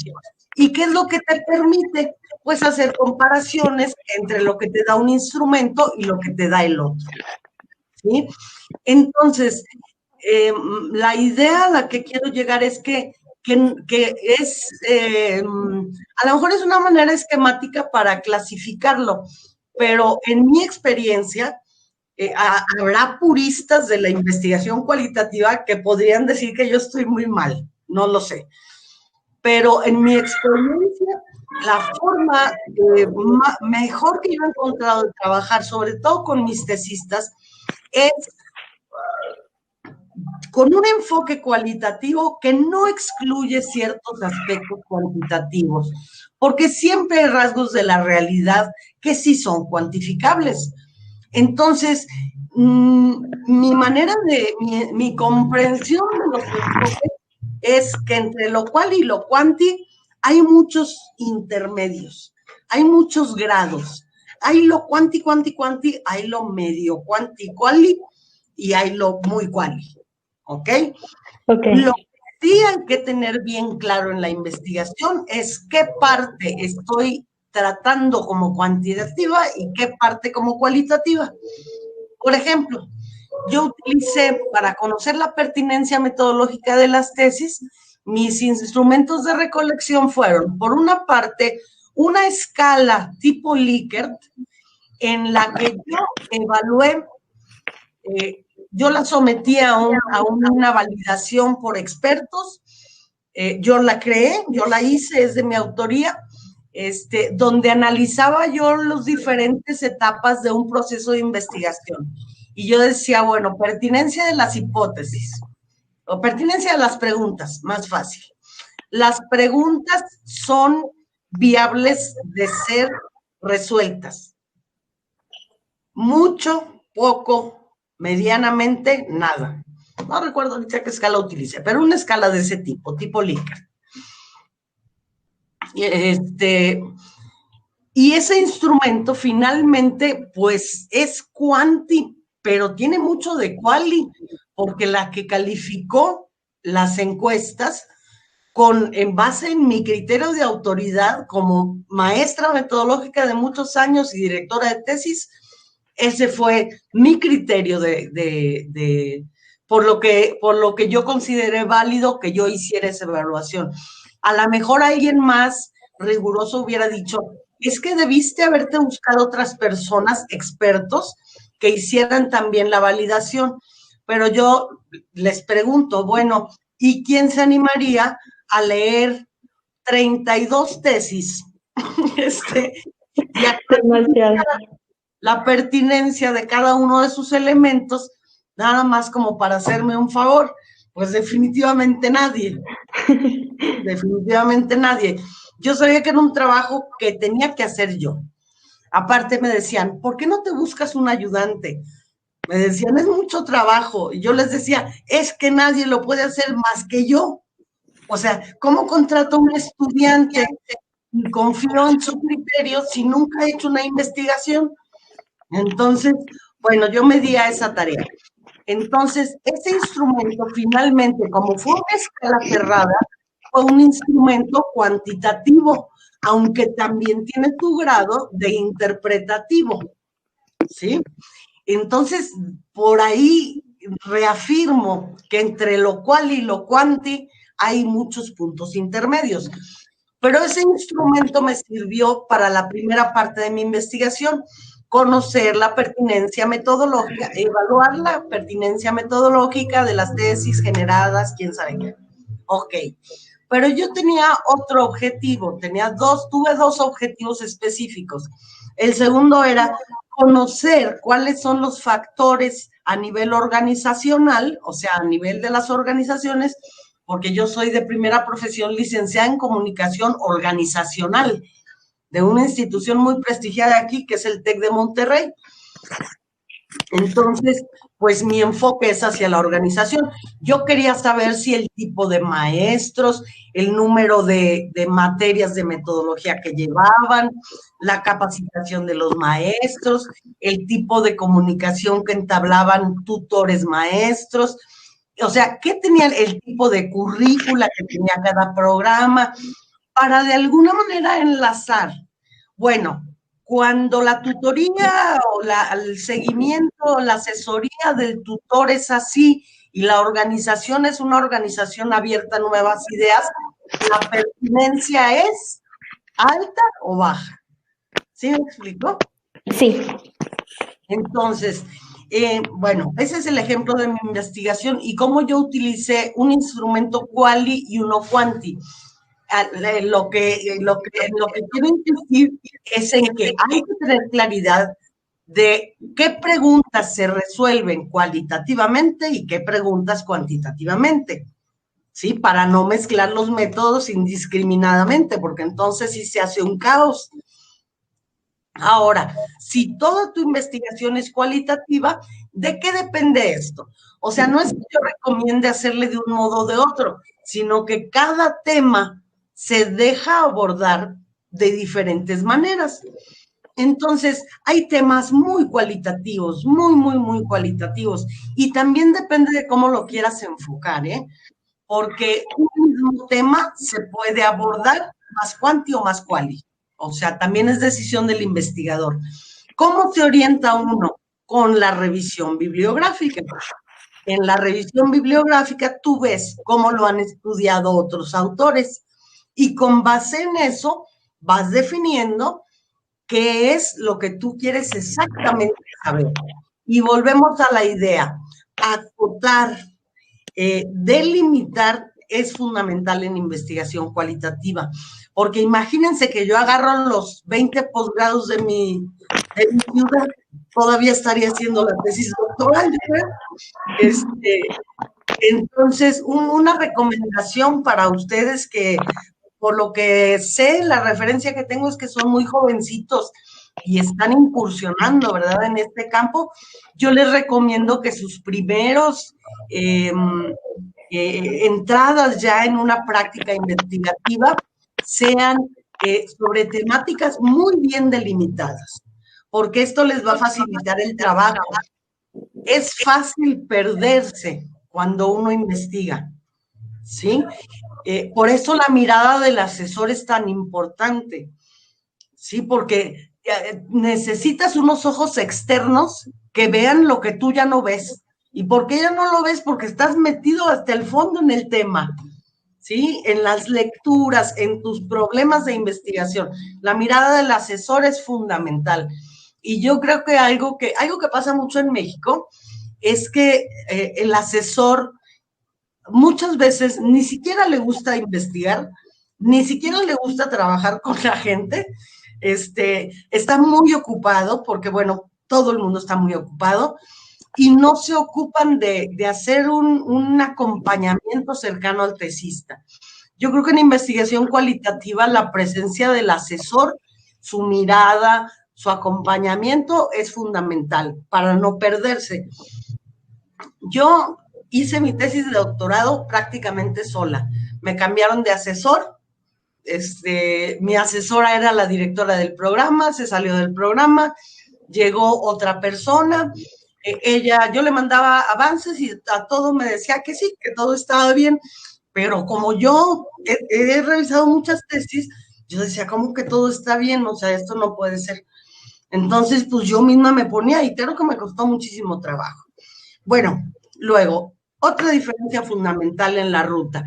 ¿Y qué es lo que te permite? Pues hacer comparaciones entre lo que te da un instrumento y lo que te da el otro. ¿Sí? Entonces, la idea a la que quiero llegar es que es, a lo mejor es una manera esquemática para clasificarlo, pero en mi experiencia, habrá puristas de la investigación cualitativa que podrían decir que yo estoy muy mal, no lo sé. Pero en mi experiencia, la forma mejor que yo he encontrado de trabajar, sobre todo con mis tesistas, es con un enfoque cualitativo que no excluye ciertos aspectos cuantitativos, porque siempre hay rasgos de la realidad que sí son cuantificables. Entonces, mi manera de, mi comprensión de los enfoques es que entre lo cual y lo cuanti hay muchos intermedios, hay muchos grados. Hay lo cuanti, hay lo medio cuanti, quali y hay lo muy quali. ¿Ok? Lo que sí hay que tener bien claro en la investigación es qué parte estoy tratando como cuantitativa y qué parte como cualitativa. Por ejemplo, yo utilicé para conocer la pertinencia metodológica de las tesis, mis instrumentos de recolección fueron, por una parte, una escala tipo Likert en la que yo evalué, yo la sometí a una validación por expertos, yo la creé, yo la hice, es de mi autoría, donde analizaba yo las diferentes etapas de un proceso de investigación. Y yo decía, bueno, pertinencia de las hipótesis, o pertinencia de las preguntas, más fácil. Las preguntas son viables de ser resueltas. Mucho, poco, medianamente, nada. No recuerdo ahorita qué escala utilicé, pero una escala de ese tipo Likert. Y ese instrumento finalmente, pues, es cuanti, pero tiene mucho de quali, porque la que calificó las encuestas en base en mi criterio de autoridad como maestra metodológica de muchos años y directora de tesis, ese fue mi criterio por lo que yo consideré válido que yo hiciera esa evaluación. A lo mejor alguien más riguroso hubiera dicho, es que debiste haberte buscado otras personas, expertos, que hicieran también la validación. Pero yo les pregunto, bueno, ¿y quién se animaría a leer 32 tesis? la pertinencia de cada uno de sus elementos, nada más como para hacerme un favor. Pues definitivamente nadie, definitivamente nadie. Yo sabía que era un trabajo que tenía que hacer yo. Aparte me decían, ¿por qué no te buscas un ayudante? Me decían, es mucho trabajo. Y yo les decía, es que nadie lo puede hacer más que yo. O sea, ¿cómo contrato a un estudiante y confío en su criterio si nunca he hecho una investigación? Entonces, bueno, yo me di a esa tarea. Entonces, ese instrumento finalmente, como fue una escala cerrada, fue un instrumento cuantitativo, aunque también tiene tu grado de interpretativo, ¿sí? Entonces, por ahí reafirmo que entre lo cual y lo cuanti hay muchos puntos intermedios. Pero ese instrumento me sirvió para la primera parte de mi investigación, conocer la pertinencia metodológica, evaluar la pertinencia metodológica de las tesis generadas, quién sabe qué. Ok, pero yo tenía otro objetivo, tuve dos objetivos específicos. El segundo era conocer cuáles son los factores a nivel organizacional, o sea, a nivel de las organizaciones, porque yo soy de primera profesión licenciada en comunicación organizacional de una institución muy prestigiada aquí, que es el TEC de Monterrey. Entonces, pues mi enfoque es hacia la organización. Yo quería saber si el tipo de maestros, el número de materias de metodología que llevaban, la capacitación de los maestros, el tipo de comunicación que entablaban tutores maestros, o sea, qué tenía el tipo de currícula que tenía cada programa, para de alguna manera enlazar. Bueno, cuando la tutoría o el seguimiento, la asesoría del tutor es así y la organización es una organización abierta a nuevas ideas, la pertinencia es alta o baja. ¿Sí me explico? Sí. Entonces, bueno, ese es el ejemplo de mi investigación y cómo yo utilicé un instrumento quali y uno quanti. Lo que quiero insistir es en que hay que tener claridad de qué preguntas se resuelven cualitativamente y qué preguntas cuantitativamente, ¿sí? Para no mezclar los métodos indiscriminadamente, porque entonces sí se hace un caos. Ahora, si toda tu investigación es cualitativa, ¿de qué depende esto? O sea, no es que yo recomiende hacerle de un modo o de otro, sino que cada tema se deja abordar de diferentes maneras. Entonces, hay temas muy cualitativos, muy cualitativos, y también depende de cómo lo quieras enfocar, ¿eh? Porque un mismo tema se puede abordar más cuanti o más quali. O sea, también es decisión del investigador. ¿Cómo se orienta uno? Con la revisión bibliográfica. En la revisión bibliográfica tú ves cómo lo han estudiado otros autores y con base en eso vas definiendo qué es lo que tú quieres exactamente saber. Y volvemos a la idea, acotar, delimitar es fundamental en investigación cualitativa, porque imagínense que yo agarro los 20 posgrados de mi ciudad, todavía estaría haciendo la tesis doctoral, entonces, una recomendación para ustedes que, por lo que sé, la referencia que tengo es que son muy jovencitos y están incursionando, ¿verdad?, en este campo. Yo les recomiendo que sus primeros entradas ya en una práctica investigativa sean sobre temáticas muy bien delimitadas, porque esto les va a facilitar el trabajo. Es fácil perderse cuando uno investiga, ¿sí? Por eso la mirada del asesor es tan importante, ¿sí? Porque necesitas unos ojos externos que vean lo que tú ya no ves. ¿Y por qué ya no lo ves? Porque estás metido hasta el fondo en el tema, ¿sí? En las lecturas, en tus problemas de investigación. La mirada del asesor es fundamental. Y yo creo que algo que pasa mucho en México es que el asesor muchas veces ni siquiera le gusta investigar, ni siquiera le gusta trabajar con la gente, está muy ocupado porque, bueno, todo el mundo está muy ocupado y no se ocupan de hacer un acompañamiento cercano al tesista. Yo creo que en investigación cualitativa la presencia del asesor, su mirada, su acompañamiento es fundamental para no perderse. Yo hice mi tesis de doctorado prácticamente sola. Me cambiaron de asesor. Mi asesora era la directora del programa, se salió del programa, llegó otra persona, yo le mandaba avances y a todo me decía que sí, que todo estaba bien, pero como yo he revisado muchas tesis, yo decía, ¿cómo que todo está bien? O sea, esto no puede ser. Entonces, pues yo misma me ponía y claro que me costó muchísimo trabajo. Bueno, luego, otra diferencia fundamental en la ruta.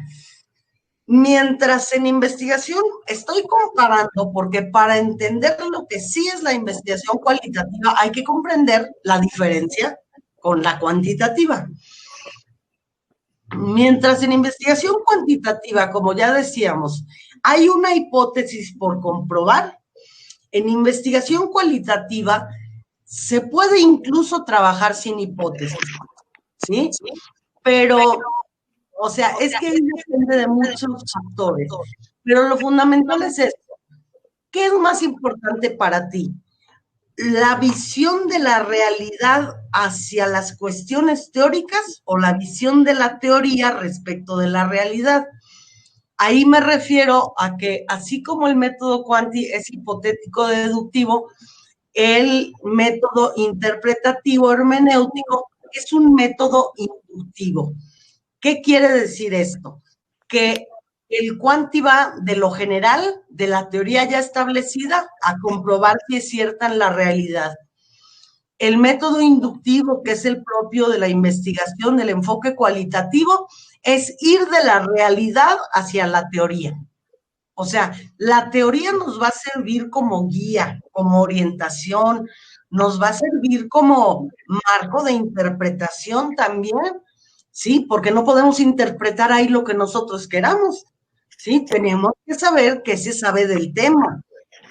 Mientras en investigación estoy comparando, porque para entender lo que sí es la investigación cualitativa hay que comprender la diferencia con la cuantitativa. Mientras en investigación cuantitativa, como ya decíamos, hay una hipótesis por comprobar, en investigación cualitativa se puede incluso trabajar sin hipótesis, ¿sí? Pero, o sea, es que depende de muchos factores, pero lo fundamental es esto. ¿Qué es más importante para ti? ¿La visión de la realidad hacia las cuestiones teóricas o la visión de la teoría respecto de la realidad? Ahí me refiero a que, así como el método Quanti es hipotético-deductivo, el método interpretativo hermenéutico es un método inductivo. ¿Qué quiere decir esto? Que el Quanti va de lo general, de la teoría ya establecida, a comprobar si es cierta en la realidad. El método inductivo, que es el propio de la investigación, del enfoque cualitativo, es ir de la realidad hacia la teoría. O sea, la teoría nos va a servir como guía, como orientación, nos va a servir como marco de interpretación también, ¿sí? Porque no podemos interpretar ahí lo que nosotros queramos, ¿sí? Tenemos que saber qué se sabe del tema.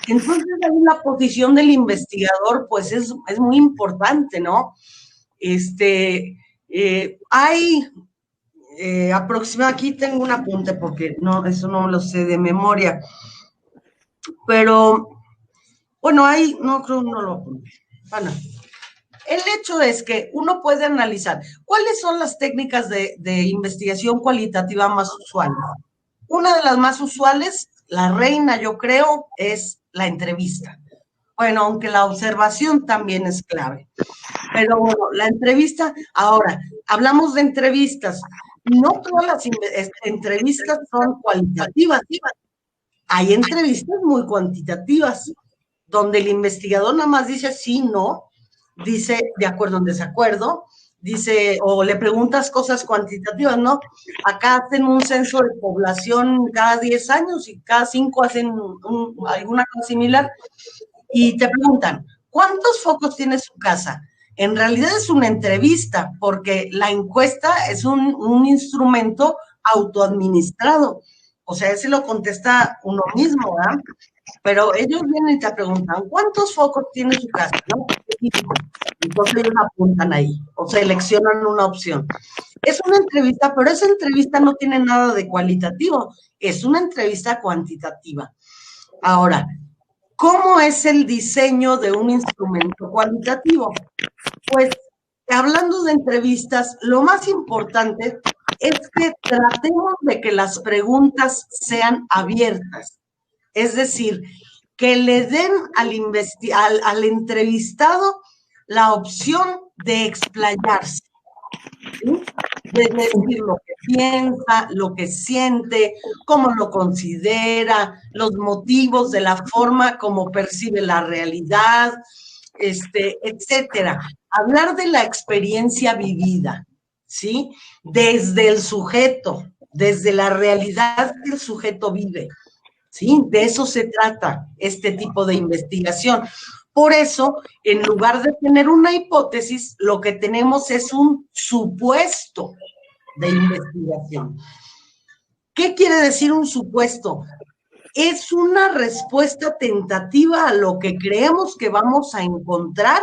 Entonces, ahí la posición del investigador, pues, es muy importante, ¿no? Aquí tengo un apunte porque no, eso no lo sé de memoria, pero, bueno, ahí no creo, no lo apunté. Bueno, el hecho es que uno puede analizar cuáles son las técnicas de investigación cualitativa más usuales. Una de las más usuales, la reina, yo creo, es la entrevista. Bueno, aunque la observación también es clave. Pero bueno, la entrevista, ahora, hablamos de entrevistas. No todas las entrevistas son cualitativas. Hay entrevistas muy cuantitativas, donde el investigador nada más dice sí, no, dice de acuerdo en desacuerdo, dice, o le preguntas cosas cuantitativas, ¿no? Acá hacen un censo de población cada 10 años y cada 5 hacen alguna cosa similar y te preguntan, ¿cuántos focos tiene su casa? En realidad es una entrevista, porque la encuesta es un instrumento autoadministrado. O sea, ese lo contesta uno mismo, ¿verdad? Pero ellos vienen y te preguntan, ¿cuántos focos tiene su casa? ¿No? Entonces ellos apuntan ahí, o seleccionan una opción. Es una entrevista, pero esa entrevista no tiene nada de cualitativo, es una entrevista cuantitativa. Ahora, ¿cómo es el diseño de un instrumento cualitativo? Pues, hablando de entrevistas, lo más importante es que tratemos de que las preguntas sean abiertas. Es decir, que le den al entrevistado la opción de explayarse, ¿sí? De decir lo que piensa, lo que siente, cómo lo considera, los motivos de la forma como percibe la realidad, etcétera. Hablar de la experiencia vivida, ¿sí? Desde el sujeto, desde la realidad que el sujeto vive, ¿sí? De eso se trata este tipo de investigación. Por eso, en lugar de tener una hipótesis, lo que tenemos es un supuesto de investigación. ¿Qué quiere decir un supuesto? Es una respuesta tentativa a lo que creemos que vamos a encontrar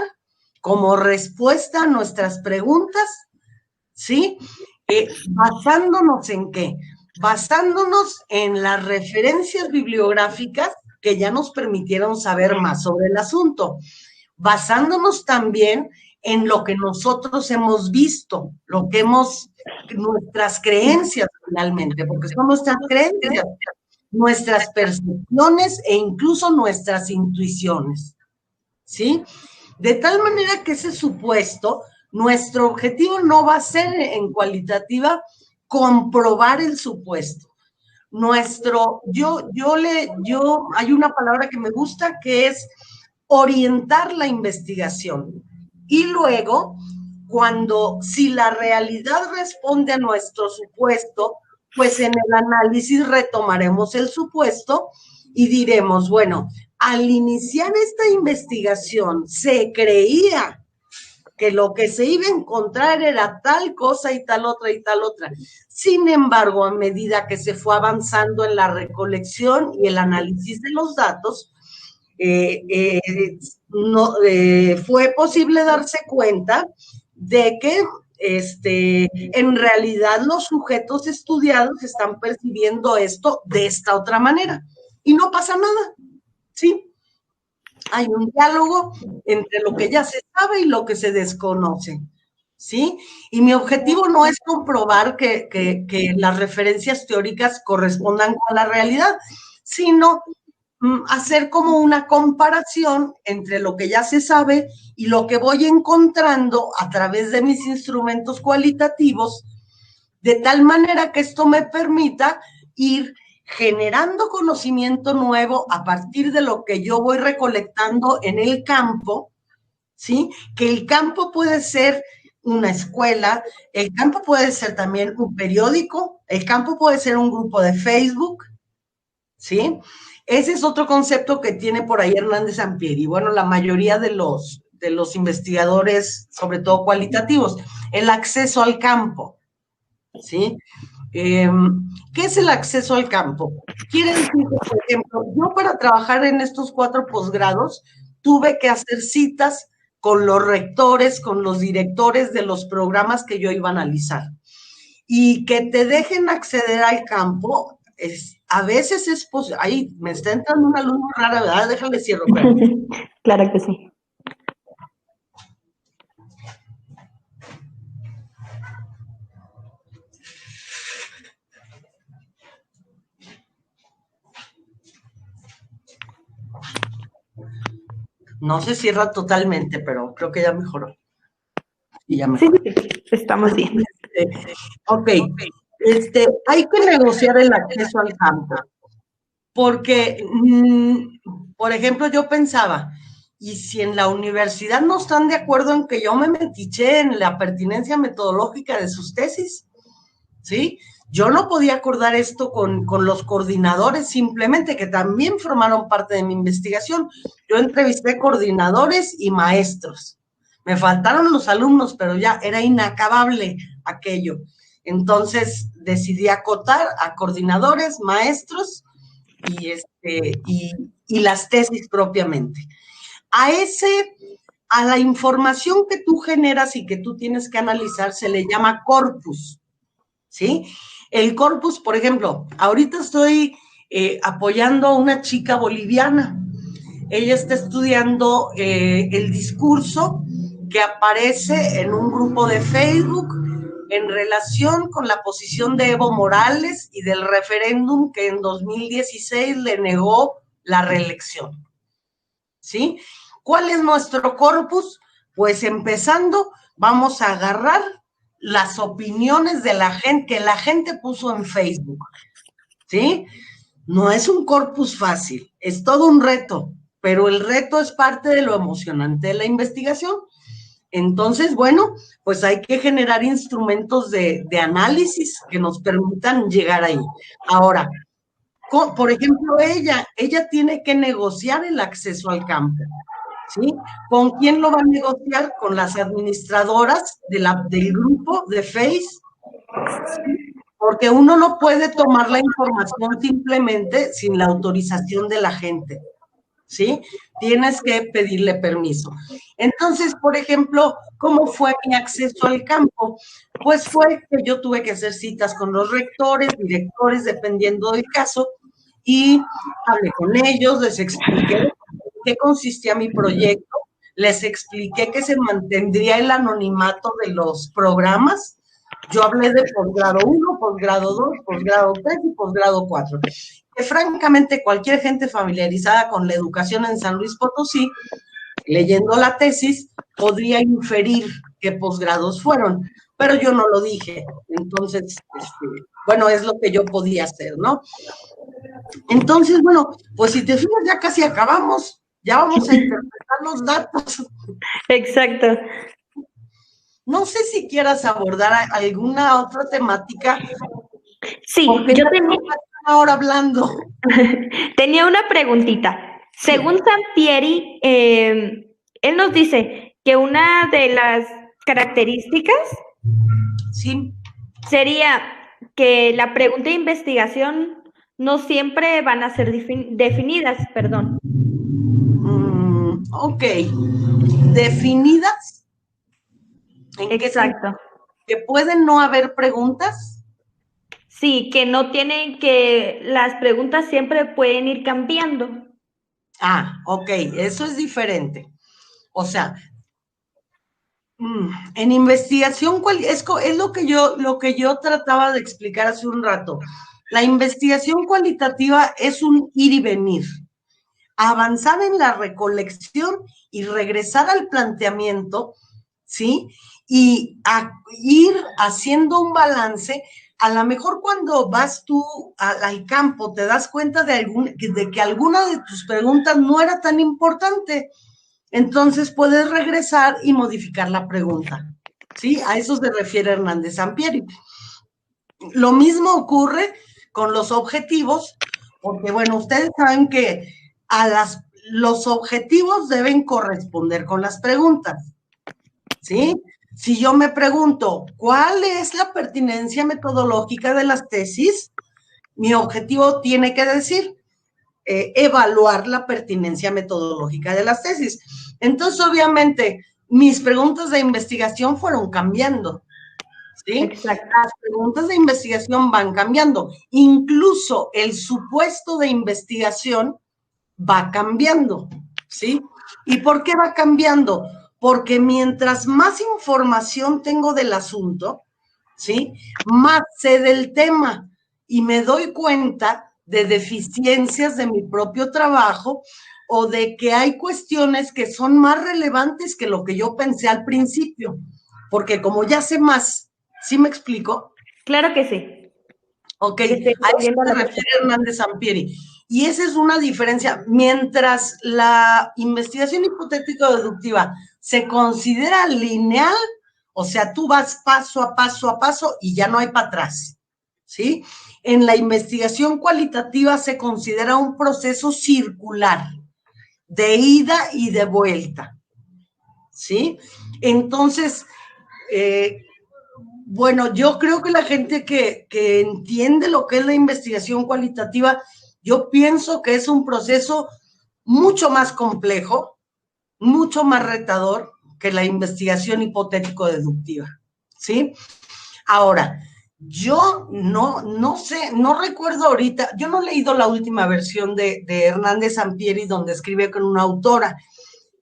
como respuesta a nuestras preguntas, ¿sí? ¿Basándonos en qué? Basándonos en las referencias bibliográficas que ya nos permitieron saber más sobre el asunto, basándonos también en lo que nosotros hemos visto, lo que nuestras creencias finalmente, porque son nuestras creencias, nuestras percepciones e incluso nuestras intuiciones, ¿sí? De tal manera que ese supuesto, nuestro objetivo no va a ser en cualitativa comprobar el supuesto. Hay una palabra que me gusta que es orientar la investigación. Y luego, si la realidad responde a nuestro supuesto, pues en el análisis retomaremos el supuesto y diremos, bueno, al iniciar esta investigación se creía que lo que se iba a encontrar era tal cosa y tal otra y tal otra. Sin embargo, a medida que se fue avanzando en la recolección y el análisis de los datos, fue posible darse cuenta de que en realidad los sujetos estudiados están percibiendo esto de esta otra manera. Y no pasa nada, ¿sí? Hay un diálogo entre lo que ya se sabe y lo que se desconoce, ¿sí? Y mi objetivo no es comprobar que las referencias teóricas correspondan con la realidad, sino hacer como una comparación entre lo que ya se sabe y lo que voy encontrando a través de mis instrumentos cualitativos, de tal manera que esto me permita ir generando conocimiento nuevo a partir de lo que yo voy recolectando en el campo, ¿sí? Que el campo puede ser una escuela, el campo puede ser también un periódico, el campo puede ser un grupo de Facebook, ¿sí? Ese es otro concepto que tiene por ahí Hernández Sampieri. Bueno, la mayoría de los investigadores, sobre todo cualitativos, el acceso al campo, ¿sí? ¿Qué es el acceso al campo? Quiere decir que, por ejemplo, yo para trabajar en estos 4 posgrados tuve que hacer citas con los rectores, con los directores de los programas que yo iba a analizar. Y que te dejen acceder al campo, a veces es posible. Ahí me está entrando una luz muy rara, ¿verdad? Déjale cierro. Claro que sí. No se cierra totalmente, pero creo que ya mejoró. Y ya mejoró. Sí, estamos bien. Ok. Hay que negociar el acceso al campo. Porque, por ejemplo, yo pensaba, y si en la universidad no están de acuerdo en que yo me metiché en la pertinencia metodológica de sus tesis, ¿sí? Yo no podía acordar esto con los coordinadores, simplemente, que también formaron parte de mi investigación. Yo entrevisté coordinadores y maestros. Me faltaron los alumnos, pero ya era inacabable aquello. Entonces decidí acotar a coordinadores, maestros y las tesis propiamente. A la información que tú generas y que tú tienes que analizar se le llama corpus, ¿sí? El corpus, por ejemplo, ahorita estoy apoyando a una chica boliviana. Ella está estudiando el discurso que aparece en un grupo de Facebook en relación con la posición de Evo Morales y del referéndum que en 2016 le negó la reelección, ¿sí? ¿Cuál es nuestro corpus? Pues empezando, vamos a agarrar las opiniones de la gente, que la gente puso en Facebook, ¿sí? No es un corpus fácil, es todo un reto, pero el reto es parte de lo emocionante de la investigación. Entonces, bueno, pues hay que generar instrumentos de análisis que nos permitan llegar ahí. Ahora, por ejemplo, ella tiene que negociar el acceso al campo, ¿sí? ¿Con quién lo va a negociar? Con las administradoras del grupo de Face, porque uno no puede tomar la información simplemente sin la autorización de la gente, ¿sí? Tienes que pedirle permiso. Entonces, por ejemplo, ¿cómo fue mi acceso al campo? Pues fue que yo tuve que hacer citas con los rectores, directores, dependiendo del caso, y hablé con ellos, les expliqué en qué consistía mi proyecto, les expliqué que se mantendría el anonimato de los programas. Yo hablé de posgrado 1, posgrado 2, posgrado 3 y posgrado 4. Que francamente cualquier gente familiarizada con la educación en San Luis Potosí, leyendo la tesis, podría inferir qué posgrados fueron, pero yo no lo dije. Entonces, bueno, es lo que yo podía hacer, ¿no? Entonces, bueno, pues si te fijas, ya casi acabamos, ya vamos a interpretar los datos. Exacto. No sé si quieras abordar alguna otra temática. Sí, porque yo tengo ahora hablando. tenía una preguntita. Según Sampieri, él nos dice que una de las características Sí. sería que la pregunta de investigación no siempre van a ser definidas, perdón. Ok. ¿Definidas? ¿En Exacto. ¿Que pueden no haber preguntas? Sí, que no tienen que, las preguntas siempre pueden ir cambiando. Ah, ok, eso es diferente. O sea, en investigación, es lo que yo trataba de explicar hace un rato. La investigación cualitativa es un ir y venir, avanzar en la recolección y regresar al planteamiento, ¿sí? Y ir haciendo un balance. A lo mejor cuando vas tú al campo te das cuenta de que alguna de tus preguntas no era tan importante. Entonces puedes regresar y modificar la pregunta. ¿Sí? A eso se refiere Hernández Sampieri. Lo mismo ocurre con los objetivos, porque bueno, ustedes saben que los objetivos deben corresponder con las preguntas. ¿Sí? Si yo me pregunto, ¿cuál es la pertinencia metodológica de las tesis? Mi objetivo tiene que decir, evaluar la pertinencia metodológica de las tesis. Entonces, obviamente, mis preguntas de investigación fueron cambiando, ¿sí? Exacto. Las preguntas de investigación van cambiando. Incluso el supuesto de investigación va cambiando, ¿sí? ¿Y por qué va cambiando? Porque mientras más información tengo del asunto, ¿sí? Más sé del tema y me doy cuenta de deficiencias de mi propio trabajo o de que hay cuestiones que son más relevantes que lo que yo pensé al principio, porque como ya sé más, ¿sí me explico? Claro que sí. Ok, a eso se refiere Hernández Sampieri. Y esa es una diferencia. Mientras la investigación hipotético-deductiva se considera lineal, o sea, tú vas paso a paso a paso y ya no hay para atrás, ¿sí? En la investigación cualitativa se considera un proceso circular, de ida y de vuelta, ¿sí? Entonces, bueno, yo creo que la gente que entiende lo que es la investigación cualitativa, yo pienso que es un proceso mucho más complejo, mucho más retador que la investigación hipotético-deductiva, ¿sí? Ahora, yo no sé, no recuerdo ahorita, yo no he leído la última versión de Hernández Sampieri donde escribe con una autora.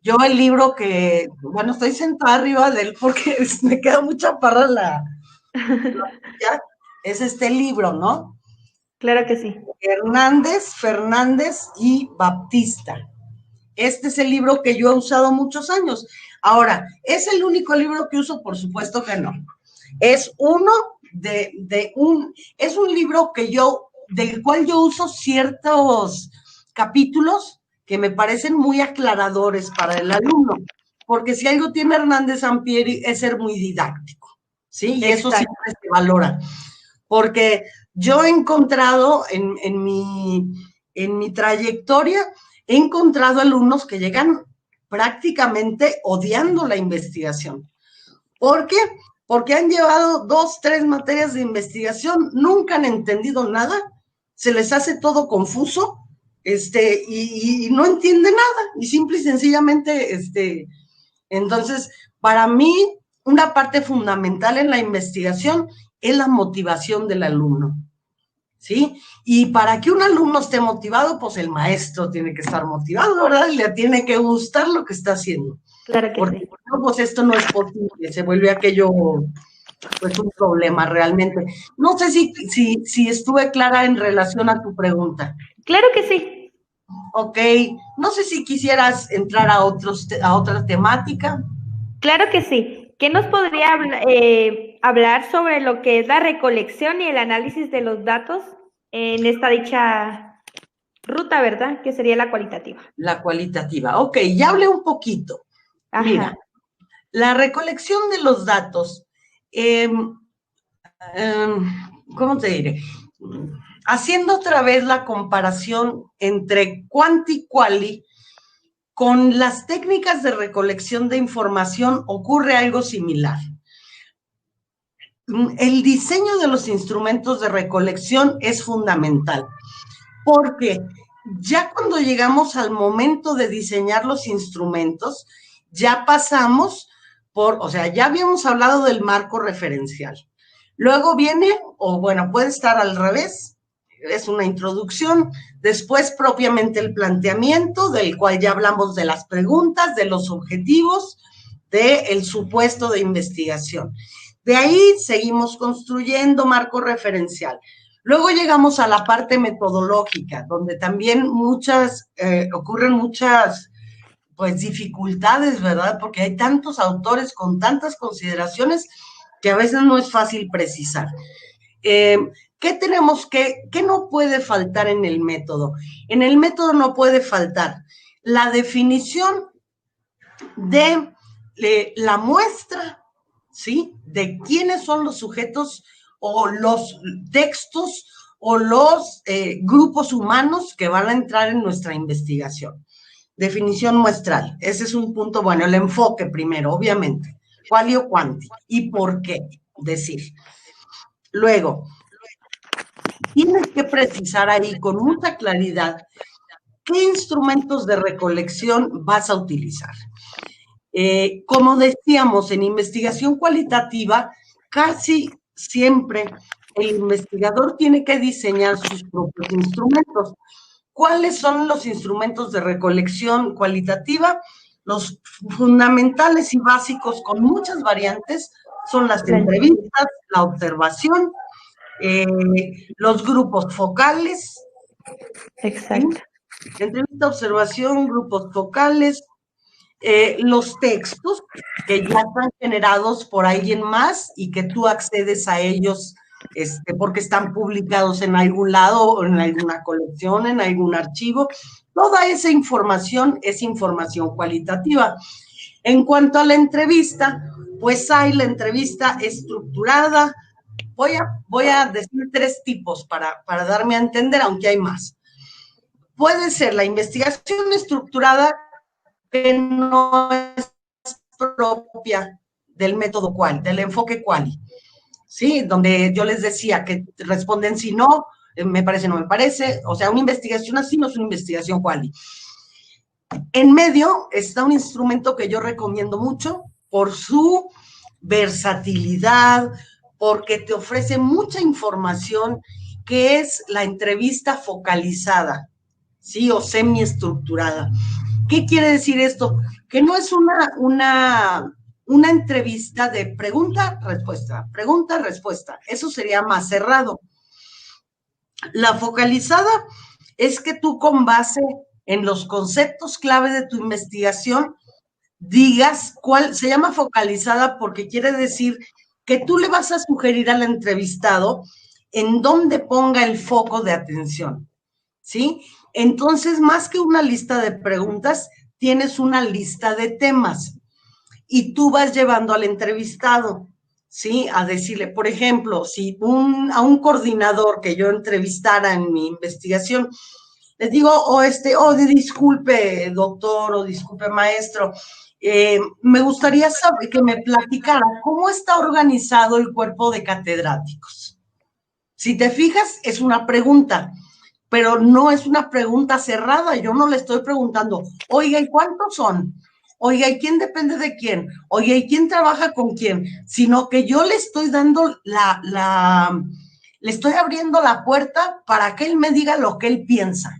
Yo el libro que, bueno, estoy sentada arriba de él porque me queda mucha parra es este libro, ¿no? Claro que sí. Hernández, Fernández y Baptista. Este es el libro que yo he usado muchos años. Ahora, ¿es el único libro que uso? Por supuesto que no. Es uno es un libro del cual yo uso ciertos capítulos que me parecen muy aclaradores para el alumno, porque si algo tiene Hernández Sampieri es ser muy didáctico, ¿sí? Y eso siempre se valora, porque yo he encontrado en mi trayectoria, he encontrado alumnos que llegan prácticamente odiando la investigación. ¿Por qué? Porque han llevado 2, 3 materias de investigación, nunca han entendido nada, se les hace todo confuso, y no entiende nada, y simple y sencillamente, entonces, para mí, una parte fundamental en la investigación es la motivación del alumno, ¿sí? Y para que un alumno esté motivado, pues el maestro tiene que estar motivado, ¿verdad? Y le tiene que gustar lo que está haciendo. Claro que Porque sí. no, pues esto no es posible, se vuelve aquello, pues un problema realmente. No sé si estuve clara en relación a tu pregunta. Claro que sí. Ok, no sé si quisieras entrar a otra temática. Claro que sí. ¿Qué nos podría hablar sobre lo que es la recolección y el análisis de los datos en esta dicha ruta, ¿verdad? Que sería la cualitativa. La cualitativa. Ok, ya hablé un poquito. Ajá. Mira, la recolección de los datos, eh, ¿cómo te diré? Haciendo otra vez la comparación entre quanti y quali, con las técnicas de recolección de información ocurre algo similar. El diseño de los instrumentos de recolección es fundamental, porque ya cuando llegamos al momento de diseñar los instrumentos, ya pasamos o sea, ya habíamos hablado del marco referencial. Luego viene, o bueno, puede estar al revés, es una introducción, después propiamente el planteamiento, del cual ya hablamos de las preguntas, de los objetivos, del supuesto de investigación. De ahí seguimos construyendo marco referencial. Luego llegamos a la parte metodológica, donde también ocurren muchas pues dificultades, ¿verdad? Porque hay tantos autores con tantas consideraciones que a veces no es fácil precisar. ¿Qué no puede faltar en el método? En el método no puede faltar la definición de la muestra, ¿sí? De quiénes son los sujetos o los textos o los grupos humanos que van a entrar en nuestra investigación. Definición muestral, ese es un punto bueno, el enfoque primero, obviamente, quali o quanti, y por qué decir. Luego, tienes que precisar ahí con mucha claridad qué instrumentos de recolección vas a utilizar. Como decíamos, en investigación cualitativa, casi siempre el investigador tiene que diseñar sus propios instrumentos. ¿Cuáles son los instrumentos de recolección cualitativa? Los fundamentales y básicos, con muchas variantes, son las entrevistas, la observación, los grupos focales. Exacto. ¿Sí? Entrevista, observación, grupos focales, los textos que ya están generados por alguien más y que tú accedes a ellos porque están publicados en algún lado, en alguna colección, en algún archivo. Toda esa información es información cualitativa. En cuanto a la entrevista, pues hay la entrevista estructurada. Voy a decir 3 tipos para darme a entender, aunque hay más. Puede ser la investigación estructurada, que no es propia del método quali, del enfoque quali, ¿sí? Donde yo les decía que responden si no, me parece, no me parece, o sea, una investigación así no es una investigación quali. En medio está un instrumento que yo recomiendo mucho por su versatilidad, porque te ofrece mucha información, que es la entrevista focalizada, ¿sí? O semiestructurada. ¿Qué quiere decir esto? Que no es una entrevista de pregunta-respuesta, pregunta-respuesta. Eso sería más cerrado. La focalizada es que tú, con base en los conceptos clave de tu investigación, digas cuál. Se llama focalizada porque quiere decir que tú le vas a sugerir al entrevistado en dónde ponga el foco de atención, ¿sí? Entonces, más que una lista de preguntas, tienes una lista de temas y tú vas llevando al entrevistado, ¿sí? A decirle, por ejemplo, si a un coordinador que yo entrevistara en mi investigación, les digo, disculpe, doctor, o disculpe, maestro, me gustaría saber que me platicara cómo está organizado el cuerpo de catedráticos. Si te fijas, es una pregunta. pero no es una pregunta cerrada. Yo no le estoy preguntando, oiga, ¿y cuántos son? Oiga, ¿y quién depende de quién? Oiga, ¿y quién trabaja con quién? Sino que yo le estoy dando le estoy abriendo la puerta para que él me diga lo que él piensa,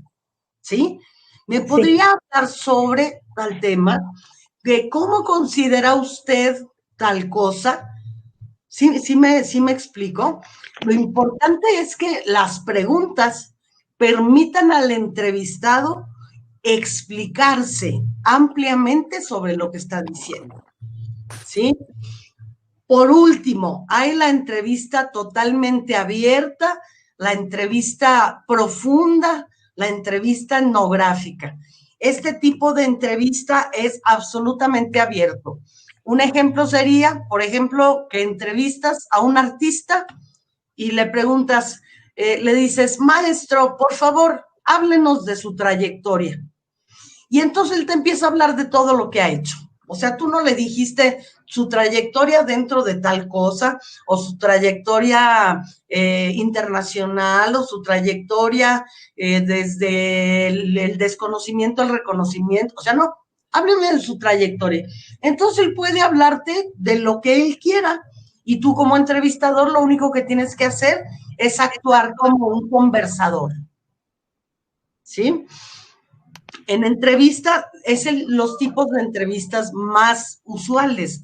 ¿sí? ¿Me podría hablar sobre tal tema de cómo considera usted tal cosa? ¿Sí me explico? Lo importante es que las preguntas permitan al entrevistado explicarse ampliamente sobre lo que está diciendo, ¿sí? Por último, hay la entrevista totalmente abierta, la entrevista profunda, la entrevista etnográfica. Este tipo de entrevista es absolutamente abierto. Un ejemplo sería, por ejemplo, que entrevistas a un artista y le preguntas, le dices, maestro, por favor, háblenos de su trayectoria. Y entonces él te empieza a hablar de todo lo que ha hecho. O sea, tú no le dijiste su trayectoria dentro de tal cosa, o su trayectoria internacional, o su trayectoria desde el desconocimiento al reconocimiento. O sea, no, hábleme de su trayectoria. Entonces él puede hablarte de lo que él quiera. Y tú como entrevistador lo único que tienes que hacer es actuar como un conversador. ¿Sí? En entrevista, los tipos de entrevistas más usuales.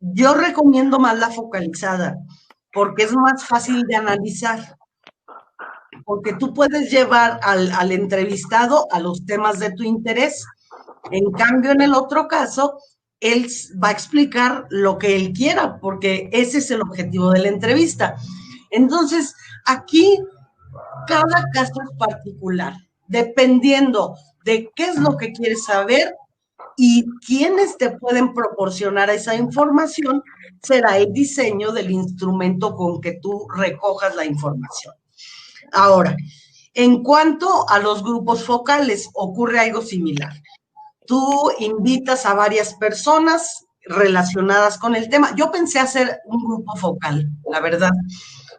Yo recomiendo más la focalizada, porque es más fácil de analizar, porque tú puedes llevar al entrevistado a los temas de tu interés. En cambio, en el otro caso, él va a explicar lo que él quiera, porque ese es el objetivo de la entrevista. Entonces, aquí cada caso es particular, dependiendo de qué es lo que quieres saber y quiénes te pueden proporcionar esa información, será el diseño del instrumento con que tú recojas la información. Ahora, en cuanto a los grupos focales, ocurre algo similar. Tú invitas a varias personas relacionadas con el tema. Yo pensé hacer un grupo focal, la verdad,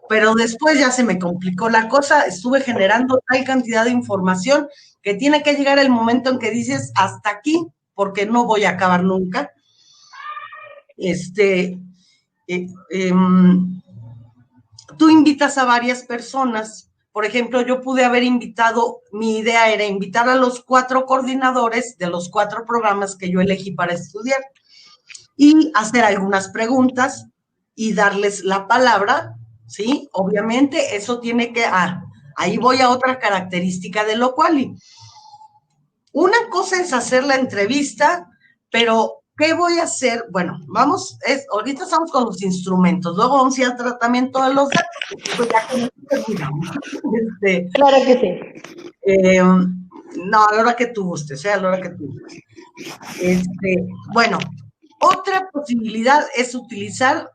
pero después ya se me complicó la cosa, estuve generando tal cantidad de información que tiene que llegar el momento en que dices hasta aquí, porque no voy a acabar nunca. Tú invitas a varias personas. Por ejemplo, yo pude haber invitado, mi idea era invitar a los 4 coordinadores de los 4 programas que yo elegí para estudiar y hacer algunas preguntas y darles la palabra, ¿sí? Obviamente eso tiene que, ahí voy a otra característica de lo cual. Una cosa es hacer la entrevista, pero ¿qué voy a hacer? Bueno, ahorita estamos con los instrumentos, luego vamos a ir al tratamiento de los datos, pues ya claro que sí. No, a la hora que tú gustes, a la hora que tú gustes. Bueno, otra posibilidad es utilizar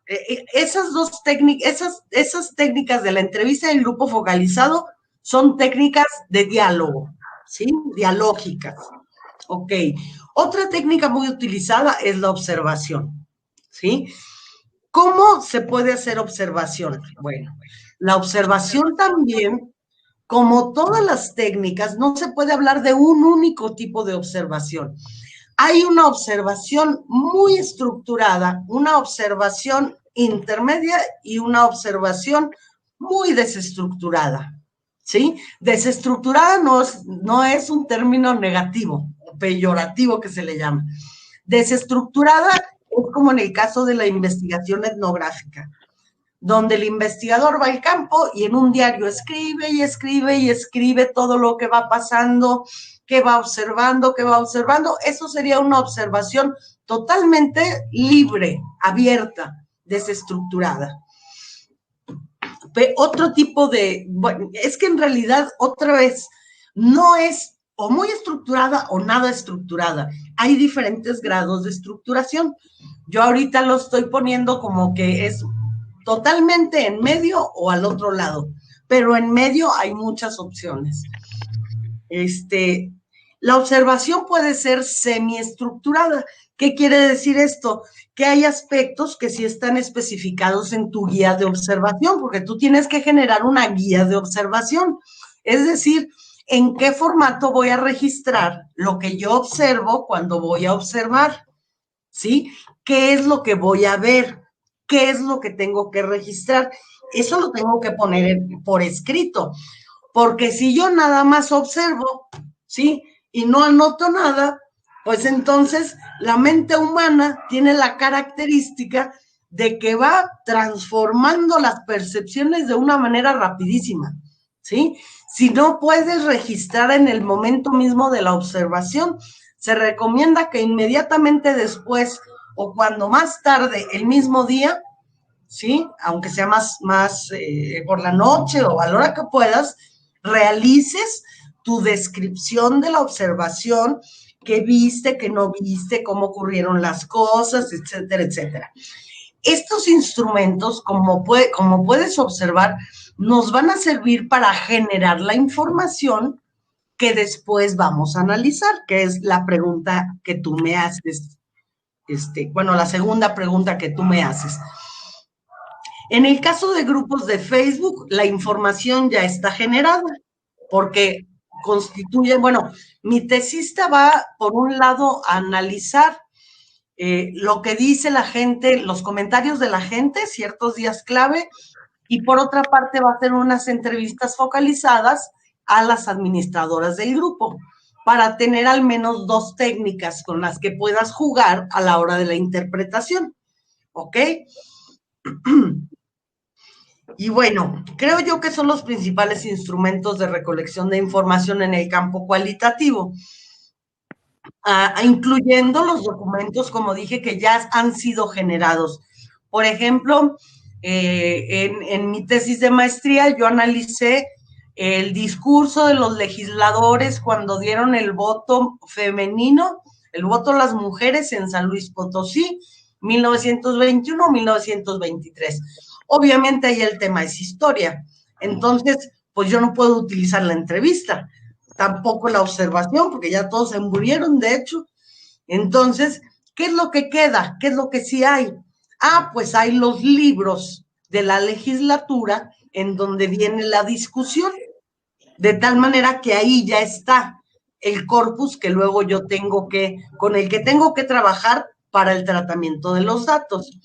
esas dos técnicas, esas técnicas de la entrevista y el grupo focalizado son técnicas de diálogo, ¿sí? Dialógicas. Ok. Otra técnica muy utilizada es la observación, ¿sí? ¿Cómo se puede hacer observación? Bueno, la observación también, como todas las técnicas, no se puede hablar de un único tipo de observación. Hay una observación muy estructurada, una observación intermedia y una observación muy desestructurada, ¿sí? Desestructurada no es un término negativo, peyorativo que se le llama. Desestructurada es como en el caso de la investigación etnográfica, donde el investigador va al campo y en un diario escribe y escribe y escribe todo lo que va pasando, que va observando, eso sería una observación totalmente libre, abierta, desestructurada. Otro tipo bueno, es que en realidad, otra vez, no es o muy estructurada o nada estructurada. Hay diferentes grados de estructuración. Yo ahorita lo estoy poniendo como que es totalmente en medio o al otro lado, pero en medio hay muchas opciones. La observación puede ser semiestructurada. ¿Qué quiere decir esto? Que hay aspectos que sí están especificados en tu guía de observación, porque tú tienes que generar una guía de observación. Es decir, ¿en qué formato voy a registrar lo que yo observo cuando voy a observar? ¿Sí? ¿Qué es lo que voy a ver? ¿Qué es lo que tengo que registrar? Eso lo tengo que poner por escrito, porque si yo nada más observo, ¿sí? Y no anoto nada, pues entonces la mente humana tiene la característica de que va transformando las percepciones de una manera rapidísima, ¿sí? Si no puedes registrar en el momento mismo de la observación, se recomienda que inmediatamente después o cuando más tarde, el mismo día, ¿sí? Aunque sea más por la noche o a la hora que puedas, realices tu descripción de la observación, qué viste, qué no viste, cómo ocurrieron las cosas, etcétera, etcétera. Estos instrumentos, como puedes observar, nos van a servir para generar la información que después vamos a analizar, que es la pregunta que tú me haces. La segunda pregunta que tú me haces. En el caso de grupos de Facebook, la información ya está generada, porque constituye, mi tesista va, por un lado, a analizar lo que dice la gente, los comentarios de la gente, ciertos días clave, y por otra parte va a hacer unas entrevistas focalizadas a las administradoras del grupo, para tener al menos 2 técnicas con las que puedas jugar a la hora de la interpretación, ¿ok? Y bueno, creo yo que son los principales instrumentos de recolección de información en el campo cualitativo, incluyendo los documentos, como dije, que ya han sido generados. Por ejemplo, en mi tesis de maestría yo analicé el discurso de los legisladores cuando dieron el voto femenino, el voto a las mujeres en San Luis Potosí, 1921-1923. Obviamente ahí el tema es historia. Entonces, pues yo no puedo utilizar la entrevista, tampoco la observación, porque ya todos se murieron, de hecho. Entonces, ¿qué es lo que queda? ¿Qué es lo que sí hay? Pues hay los libros de la legislatura en donde viene la discusión, de tal manera que ahí ya está el corpus que luego con el que tengo que trabajar para el tratamiento de los datos.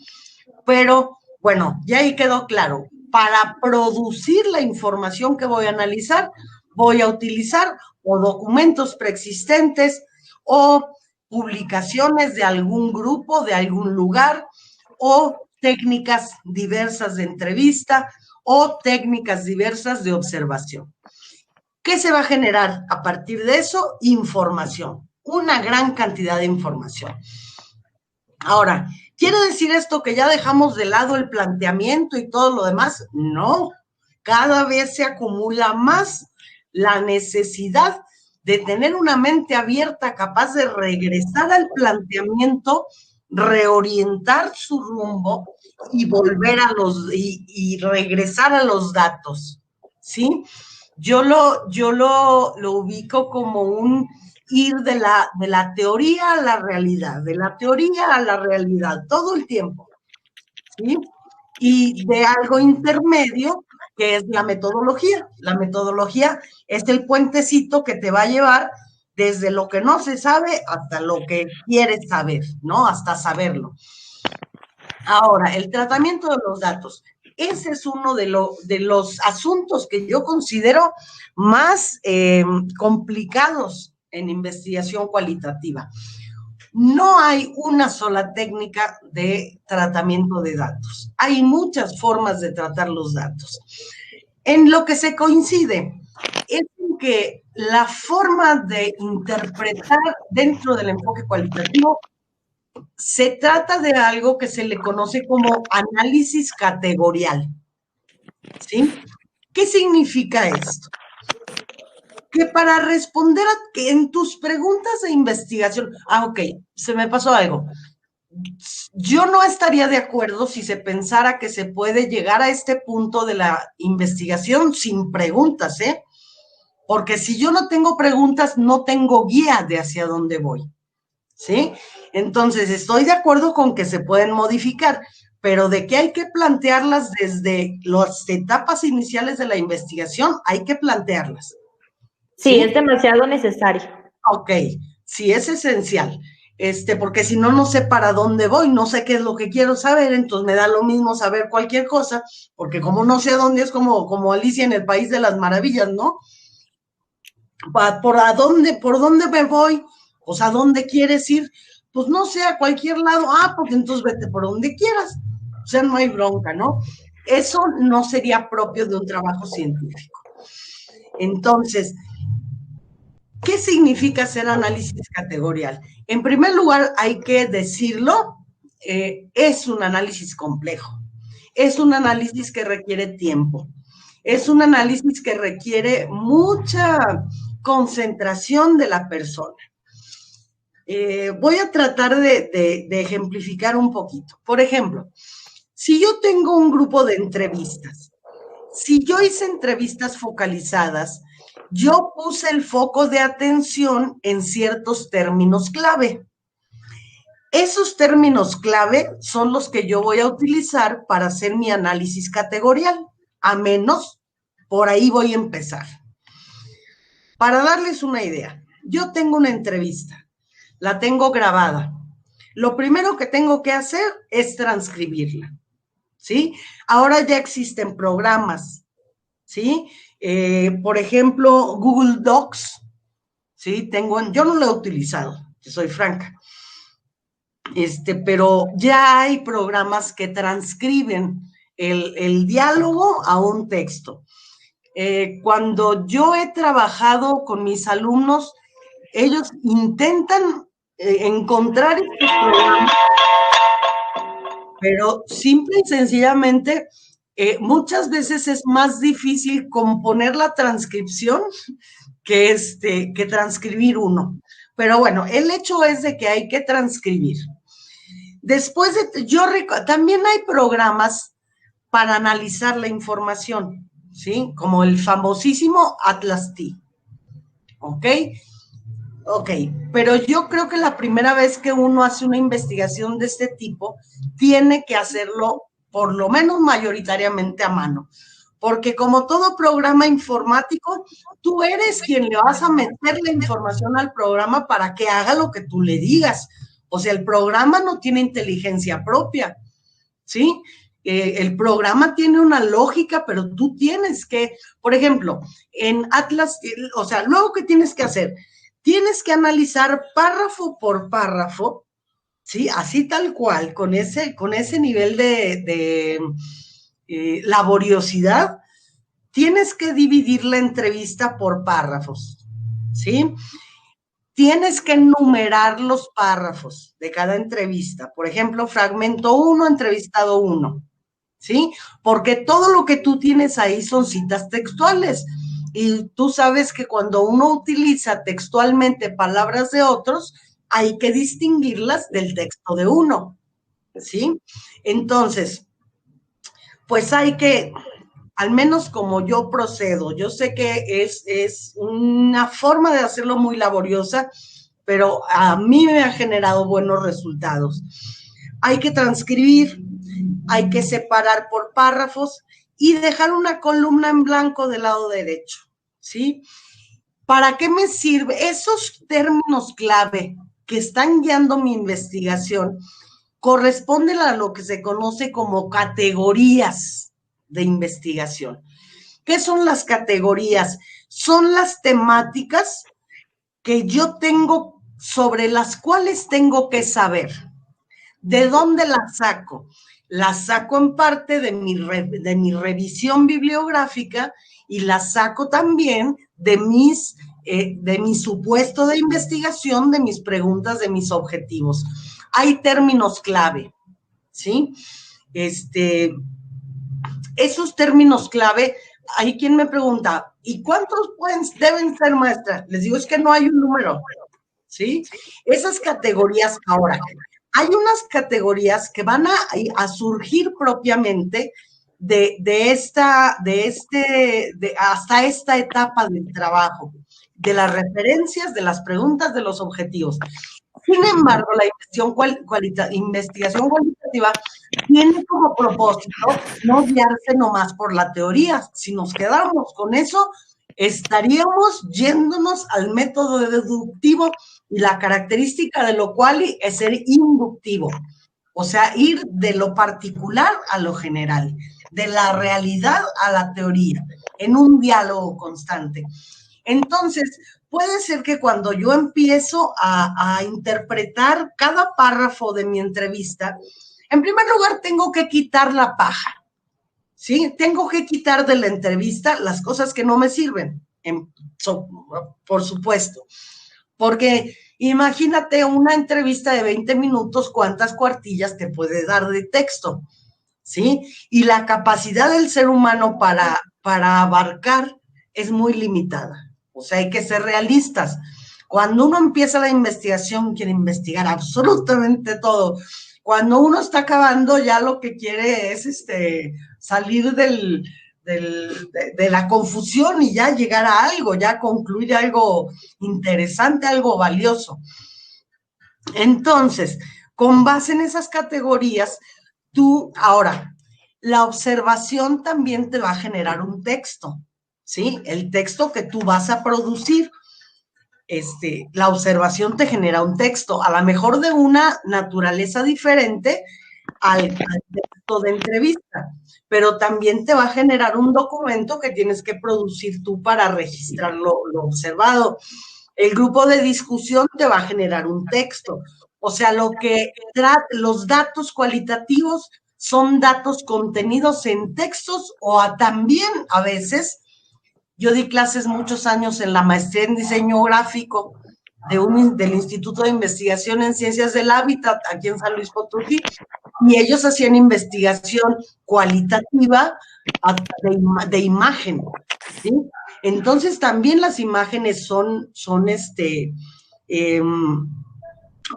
Pero, bueno, ya ahí quedó claro. Para producir la información que voy a analizar, voy a utilizar o documentos preexistentes o publicaciones de algún grupo, de algún lugar, o técnicas diversas de entrevista o técnicas diversas de observación. ¿Qué se va a generar a partir de eso? Información, una gran cantidad de información. Ahora, ¿quiere decir esto que ya dejamos de lado el planteamiento y todo lo demás? No, cada vez se acumula más la necesidad de tener una mente abierta capaz de regresar al planteamiento, reorientar su rumbo y volver y regresar a los datos, ¿sí? Yo lo ubico como un ir de la teoría a la realidad, de la teoría a la realidad, todo el tiempo, ¿sí? Y de algo intermedio, que es la metodología. La metodología es el puentecito que te va a llevar desde lo que no se sabe hasta lo que quieres saber, ¿no? Hasta saberlo. Ahora, el tratamiento de los datos. Ese es uno de los asuntos que yo considero más complicados en investigación cualitativa. No hay una sola técnica de tratamiento de datos. Hay muchas formas de tratar los datos. En lo que se coincide es en que la forma de interpretar dentro del enfoque cualitativo se trata de algo que se le conoce como análisis categorial, ¿sí? ¿Qué significa esto? Que para responder en tus preguntas de investigación, ok, se me pasó algo. Yo no estaría de acuerdo si se pensara que se puede llegar a este punto de la investigación sin preguntas, ¿eh? porque si yo no tengo preguntas, no tengo guía de hacia dónde voy, ¿sí? Entonces, estoy de acuerdo con que se pueden modificar, pero de que hay que plantearlas desde las etapas iniciales de la investigación, hay que plantearlas. Sí, es demasiado necesario. Ok, sí, es esencial, porque si no, no sé para dónde voy, no sé qué es lo que quiero saber, entonces me da lo mismo saber cualquier cosa, porque como no sé a dónde es como Alicia en el País de las Maravillas, ¿no? ¿Por dónde me voy? Pues, ¿a dónde quieres ir? Pues, no sé, a cualquier lado. Ah, pues entonces vete por donde quieras. O sea, no hay bronca, ¿no? Eso no sería propio de un trabajo científico. Entonces, ¿qué significa hacer análisis categorial? En primer lugar, hay que decirlo, es un análisis complejo. Es un análisis que requiere tiempo. Es un análisis que requiere mucha concentración de la persona. Voy a tratar de ejemplificar un poquito. Por ejemplo, si yo tengo un grupo de entrevistas, si yo hice entrevistas focalizadas, yo puse el foco de atención en ciertos términos clave. Esos términos clave son los que yo voy a utilizar para hacer mi análisis categorial, a menos, por ahí voy a empezar. Para darles una idea, yo tengo una entrevista, la tengo grabada. Lo primero que tengo que hacer es transcribirla, ¿sí? Ahora ya existen programas, ¿sí? Por ejemplo, Google Docs, ¿sí? Yo no lo he utilizado, soy franca, pero ya hay programas que transcriben el diálogo a un texto. Cuando yo he trabajado con mis alumnos, ellos intentan encontrar estos programas, pero simple y sencillamente, muchas veces es más difícil componer la transcripción que transcribir uno. Pero bueno, el hecho es de que hay que transcribir. Después también hay programas para analizar la información, ¿sí? Como el famosísimo Atlas T. ¿Ok? Ok, pero yo creo que la primera vez que uno hace una investigación de este tipo, tiene que hacerlo por lo menos mayoritariamente a mano, porque como todo programa informático, tú eres quien le vas a meter la información al programa para que haga lo que tú le digas. O sea, el programa no tiene inteligencia propia, ¿sí? El programa tiene una lógica, pero tú tienes que, por ejemplo, en Atlas, o sea, luego, ¿qué tienes que hacer? Tienes que analizar párrafo por párrafo, ¿sí? Así tal cual, con ese nivel de laboriosidad, tienes que dividir la entrevista por párrafos, ¿sí? Tienes que enumerar los párrafos de cada entrevista. Por ejemplo, fragmento 1, entrevistado 1, ¿sí? Porque todo lo que tú tienes ahí son citas textuales. Y tú sabes que cuando uno utiliza textualmente palabras de otros, hay que distinguirlas del texto de uno, ¿sí? Entonces, pues hay que, al menos como yo procedo, yo sé que es una forma de hacerlo muy laboriosa, pero a mí me ha generado buenos resultados. Hay que transcribir, hay que separar por párrafos y dejar una columna en blanco del lado derecho, ¿sí? ¿Para qué me sirve? Esos términos clave que están guiando mi investigación corresponden a lo que se conoce como categorías de investigación. ¿Qué son las categorías? Son las temáticas que yo tengo, sobre las cuales tengo que saber. ¿De dónde las saco? Las saco en parte de mi revisión bibliográfica y las saco también de mi supuesto de investigación, de mis preguntas, de mis objetivos. Hay términos clave, ¿sí? Esos términos clave, hay quien me pregunta, ¿y cuántos deben ser, maestra? Les digo, es que no hay un número, ¿sí? Esas categorías, ahora, hay unas categorías que van a surgir propiamente hasta esta etapa del trabajo, de las referencias, de las preguntas, de los objetivos. Sin embargo, la investigación cualitativa tiene como propósito no guiarse nomás por la teoría. Si nos quedamos con eso, estaríamos yéndonos al método deductivo y la característica de lo cual es ser inductivo. O sea, ir de lo particular a lo general, de la realidad a la teoría, en un diálogo constante. Entonces, puede ser que cuando yo empiezo a interpretar cada párrafo de mi entrevista, en primer lugar tengo que quitar la paja, ¿sí? Tengo que quitar de la entrevista las cosas que no me sirven, por supuesto, porque imagínate una entrevista de 20 minutos, ¿cuántas cuartillas te puede dar de texto? ¿Sí? Y la capacidad del ser humano para abarcar es muy limitada. O sea, hay que ser realistas. Cuando uno empieza la investigación, quiere investigar absolutamente todo. Cuando uno está acabando, ya lo que quiere es salir de la confusión y ya llegar a algo, ya concluir algo interesante, algo valioso. Entonces, con base en esas categorías, ahora, la observación también te va a generar un texto, ¿sí? El texto que tú vas a producir, la observación te genera un texto, a lo mejor de una naturaleza diferente al texto de entrevista, pero también te va a generar un documento que tienes que producir tú para registrar lo observado. El grupo de discusión te va a generar un texto. O sea, los datos cualitativos son datos contenidos en textos o también a veces, yo di clases muchos años en la maestría en diseño gráfico del Instituto de Investigación en Ciencias del Hábitat aquí en San Luis Potosí, y ellos hacían investigación cualitativa de imagen, ¿sí? Entonces también las imágenes son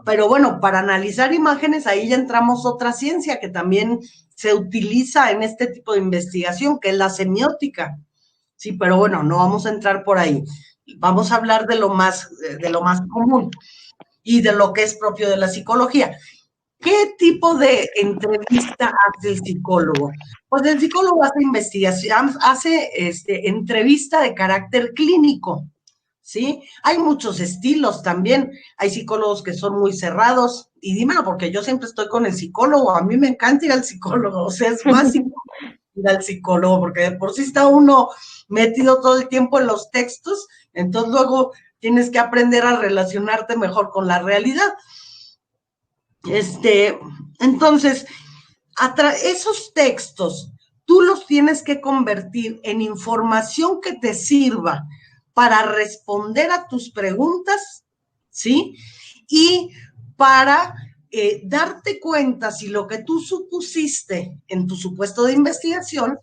pero bueno, para analizar imágenes ahí ya entramos otra ciencia que también se utiliza en este tipo de investigación, que es la semiótica. Sí, pero bueno, no vamos a entrar por ahí. Vamos a hablar de lo más común y de lo que es propio de la psicología. ¿Qué tipo de entrevista hace el psicólogo? Pues el psicólogo hace investigación, hace entrevista de carácter clínico, ¿sí? Hay muchos estilos también. Hay psicólogos que son muy cerrados, y dímelo porque yo siempre estoy con el psicólogo. A mí me encanta ir al psicólogo, o sea, es básico ir al psicólogo, porque de por sí está uno metido todo el tiempo en los textos, entonces luego tienes que aprender a relacionarte mejor con la realidad. Entonces, esos textos, tú los tienes que convertir en información que te sirva para responder a tus preguntas, ¿sí? Y para darte cuenta si lo que tú supusiste en tu supuesto de investigación,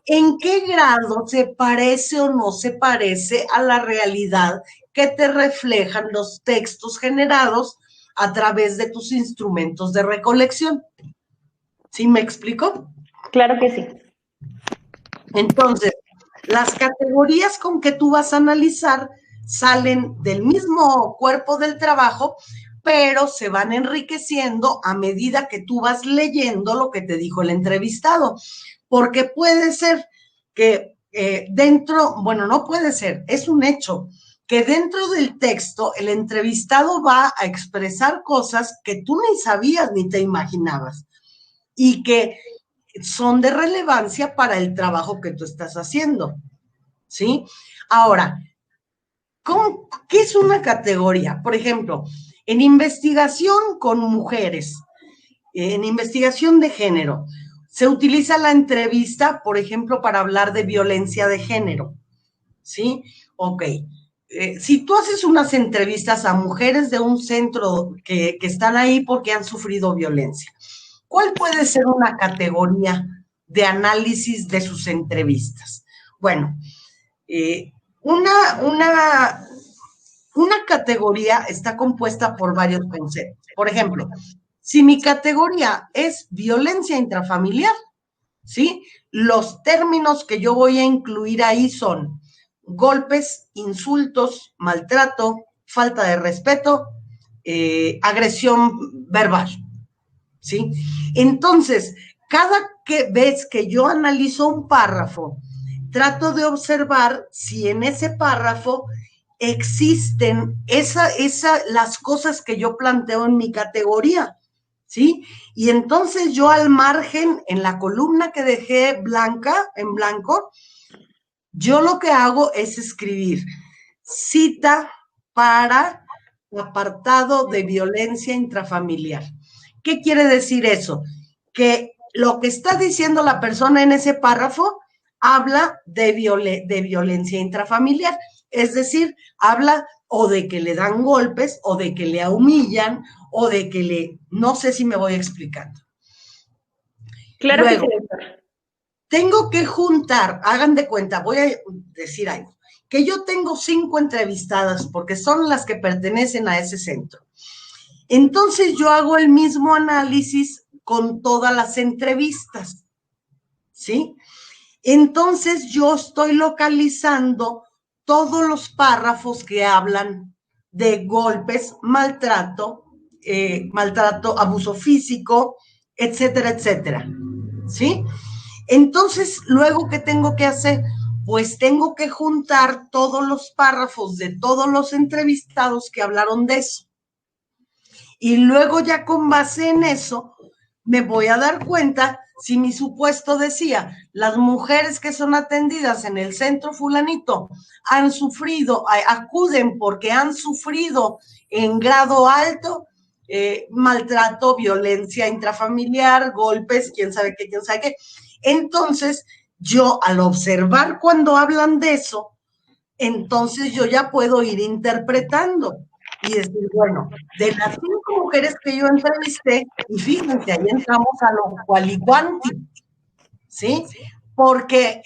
en qué grado se parece o no se parece a la realidad que te reflejan los textos generados a través de tus instrumentos de recolección. ¿Sí me explico? Claro que sí. Entonces, las categorías con que tú vas a analizar salen del mismo cuerpo del trabajo, pero se van enriqueciendo a medida que tú vas leyendo lo que te dijo el entrevistado. Porque puede ser que no puede ser, es un hecho, que dentro del texto el entrevistado va a expresar cosas que tú ni sabías ni te imaginabas y que son de relevancia para el trabajo que tú estás haciendo, ¿sí? Ahora, ¿qué es una categoría? Por ejemplo, en investigación con mujeres, en investigación de género, se utiliza la entrevista, por ejemplo, para hablar de violencia de género, ¿sí? Ok. Si tú haces unas entrevistas a mujeres de un centro que están ahí porque han sufrido violencia, ¿cuál puede ser una categoría de análisis de sus entrevistas? Bueno, una categoría está compuesta por varios conceptos. Por ejemplo, si mi categoría es violencia intrafamiliar, ¿sí? Los términos que yo voy a incluir ahí son golpes, insultos, maltrato, falta de respeto, agresión verbal, ¿sí? Entonces, cada vez que yo analizo un párrafo, trato de observar si en ese párrafo existen las cosas que yo planteo en mi categoría, ¿sí? Y entonces yo al margen, en la columna que dejé en blanco, yo lo que hago es escribir cita para apartado de violencia intrafamiliar. ¿Qué quiere decir eso? Que lo que está diciendo la persona en ese párrafo habla de violencia intrafamiliar, es decir, habla o de que le dan golpes, o de que le humillan, o de que no sé si me voy explicando. Claro. Luego, que sí, doctor. Tengo que juntar, hagan de cuenta, voy a decir algo, que yo tengo 5 entrevistadas porque son las que pertenecen a ese centro. Entonces yo hago el mismo análisis con todas las entrevistas, ¿sí? Entonces yo estoy localizando todos los párrafos que hablan de golpes, maltrato, abuso físico, etcétera, etcétera, ¿sí? Entonces, luego, ¿qué tengo que hacer? Pues tengo que juntar todos los párrafos de todos los entrevistados que hablaron de eso. Y luego ya con base en eso, me voy a dar cuenta si mi supuesto decía, las mujeres que son atendidas en el centro fulanito han sufrido, acuden porque han sufrido en grado alto maltrato, violencia intrafamiliar, golpes, quién sabe qué. Entonces, yo al observar cuando hablan de eso, entonces yo ya puedo ir interpretando y decir, bueno, de las 5 mujeres que yo entrevisté, y fíjense, ahí entramos a lo cualicuanti, ¿sí? Porque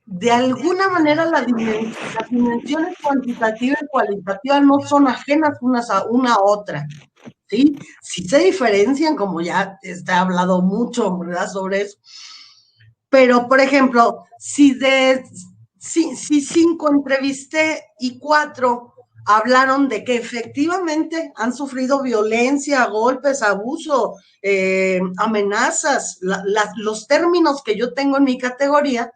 de alguna manera las dimensiones cuantitativa y cualitativa no son ajenas una a otra, ¿sí? Sí se diferencian, como ya está hablado mucho, ¿verdad?, sobre eso. Pero, por ejemplo, si 5 entrevisté y 4 hablaron de que efectivamente han sufrido violencia, golpes, abuso, amenazas, los términos que yo tengo en mi categoría,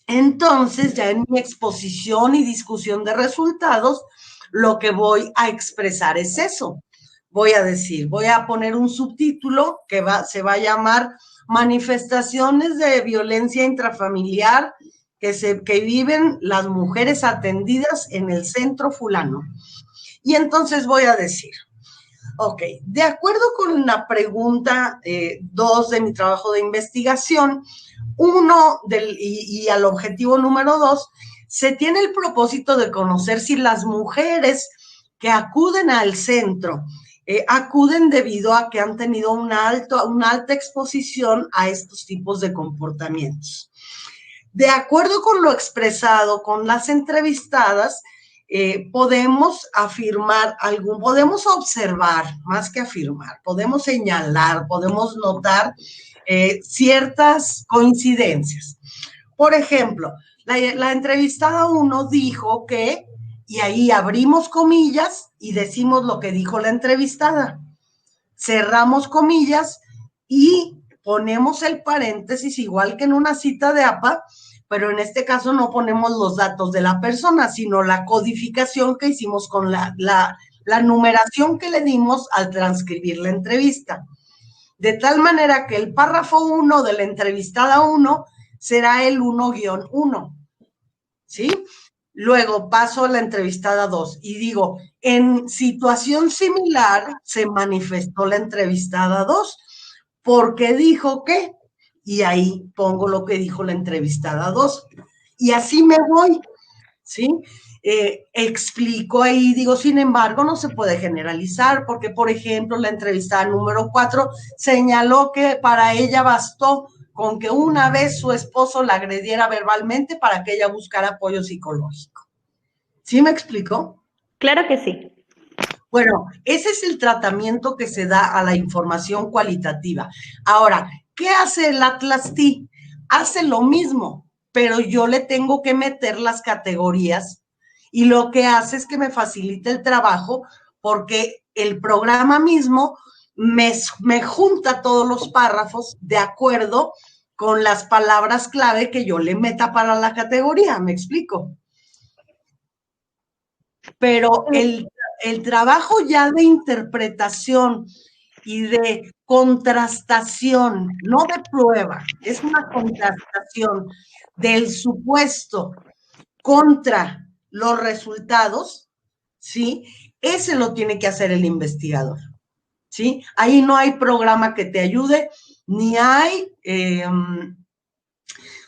entonces ya en mi exposición y discusión de resultados, lo que voy a expresar es eso. Voy a decir, voy a poner un subtítulo que se va a llamar manifestaciones de violencia intrafamiliar que viven las mujeres atendidas en el centro fulano. Y entonces voy a decir, ok, de acuerdo con la pregunta 2 de mi trabajo de investigación, y al objetivo número 2, se tiene el propósito de conocer si las mujeres que acuden al centro acuden debido a que han tenido una alta exposición a estos tipos de comportamientos. De acuerdo con lo expresado con las entrevistadas, podemos podemos observar, más que afirmar, podemos señalar, podemos notar ciertas coincidencias. Por ejemplo, la entrevistada 1 dijo que, y ahí abrimos comillas y decimos lo que dijo la entrevistada. Cerramos comillas y ponemos el paréntesis igual que en una cita de APA, pero en este caso no ponemos los datos de la persona, sino la codificación que hicimos con la numeración que le dimos al transcribir la entrevista. De tal manera que el párrafo 1 de la entrevistada 1 será el 1-1, ¿sí? Luego paso a la entrevistada 2 y digo, en situación similar se manifestó la entrevistada 2 porque dijo que, y ahí pongo lo que dijo la entrevistada 2. Y así me voy, ¿sí? Explico ahí, digo, sin embargo, no se puede generalizar porque, por ejemplo, la entrevistada número 4 señaló que para ella bastó con que una vez su esposo la agrediera verbalmente para que ella buscara apoyo psicológico. ¿Sí me explico? Claro que sí. Bueno, ese es el tratamiento que se da a la información cualitativa. Ahora, ¿Qué hace el Atlas T? Hace lo mismo, pero yo le tengo que meter las categorías y lo que hace es que me facilita el trabajo porque el programa mismo me junta todos los párrafos de acuerdo con las palabras clave que yo le meta para la categoría, ¿me explico? Pero el trabajo ya de interpretación y de contrastación, no de prueba, es una contrastación del supuesto contra los resultados, ¿sí? Ese lo tiene que hacer el investigador, ¿sí? Ahí no hay programa que te ayude, ni hay...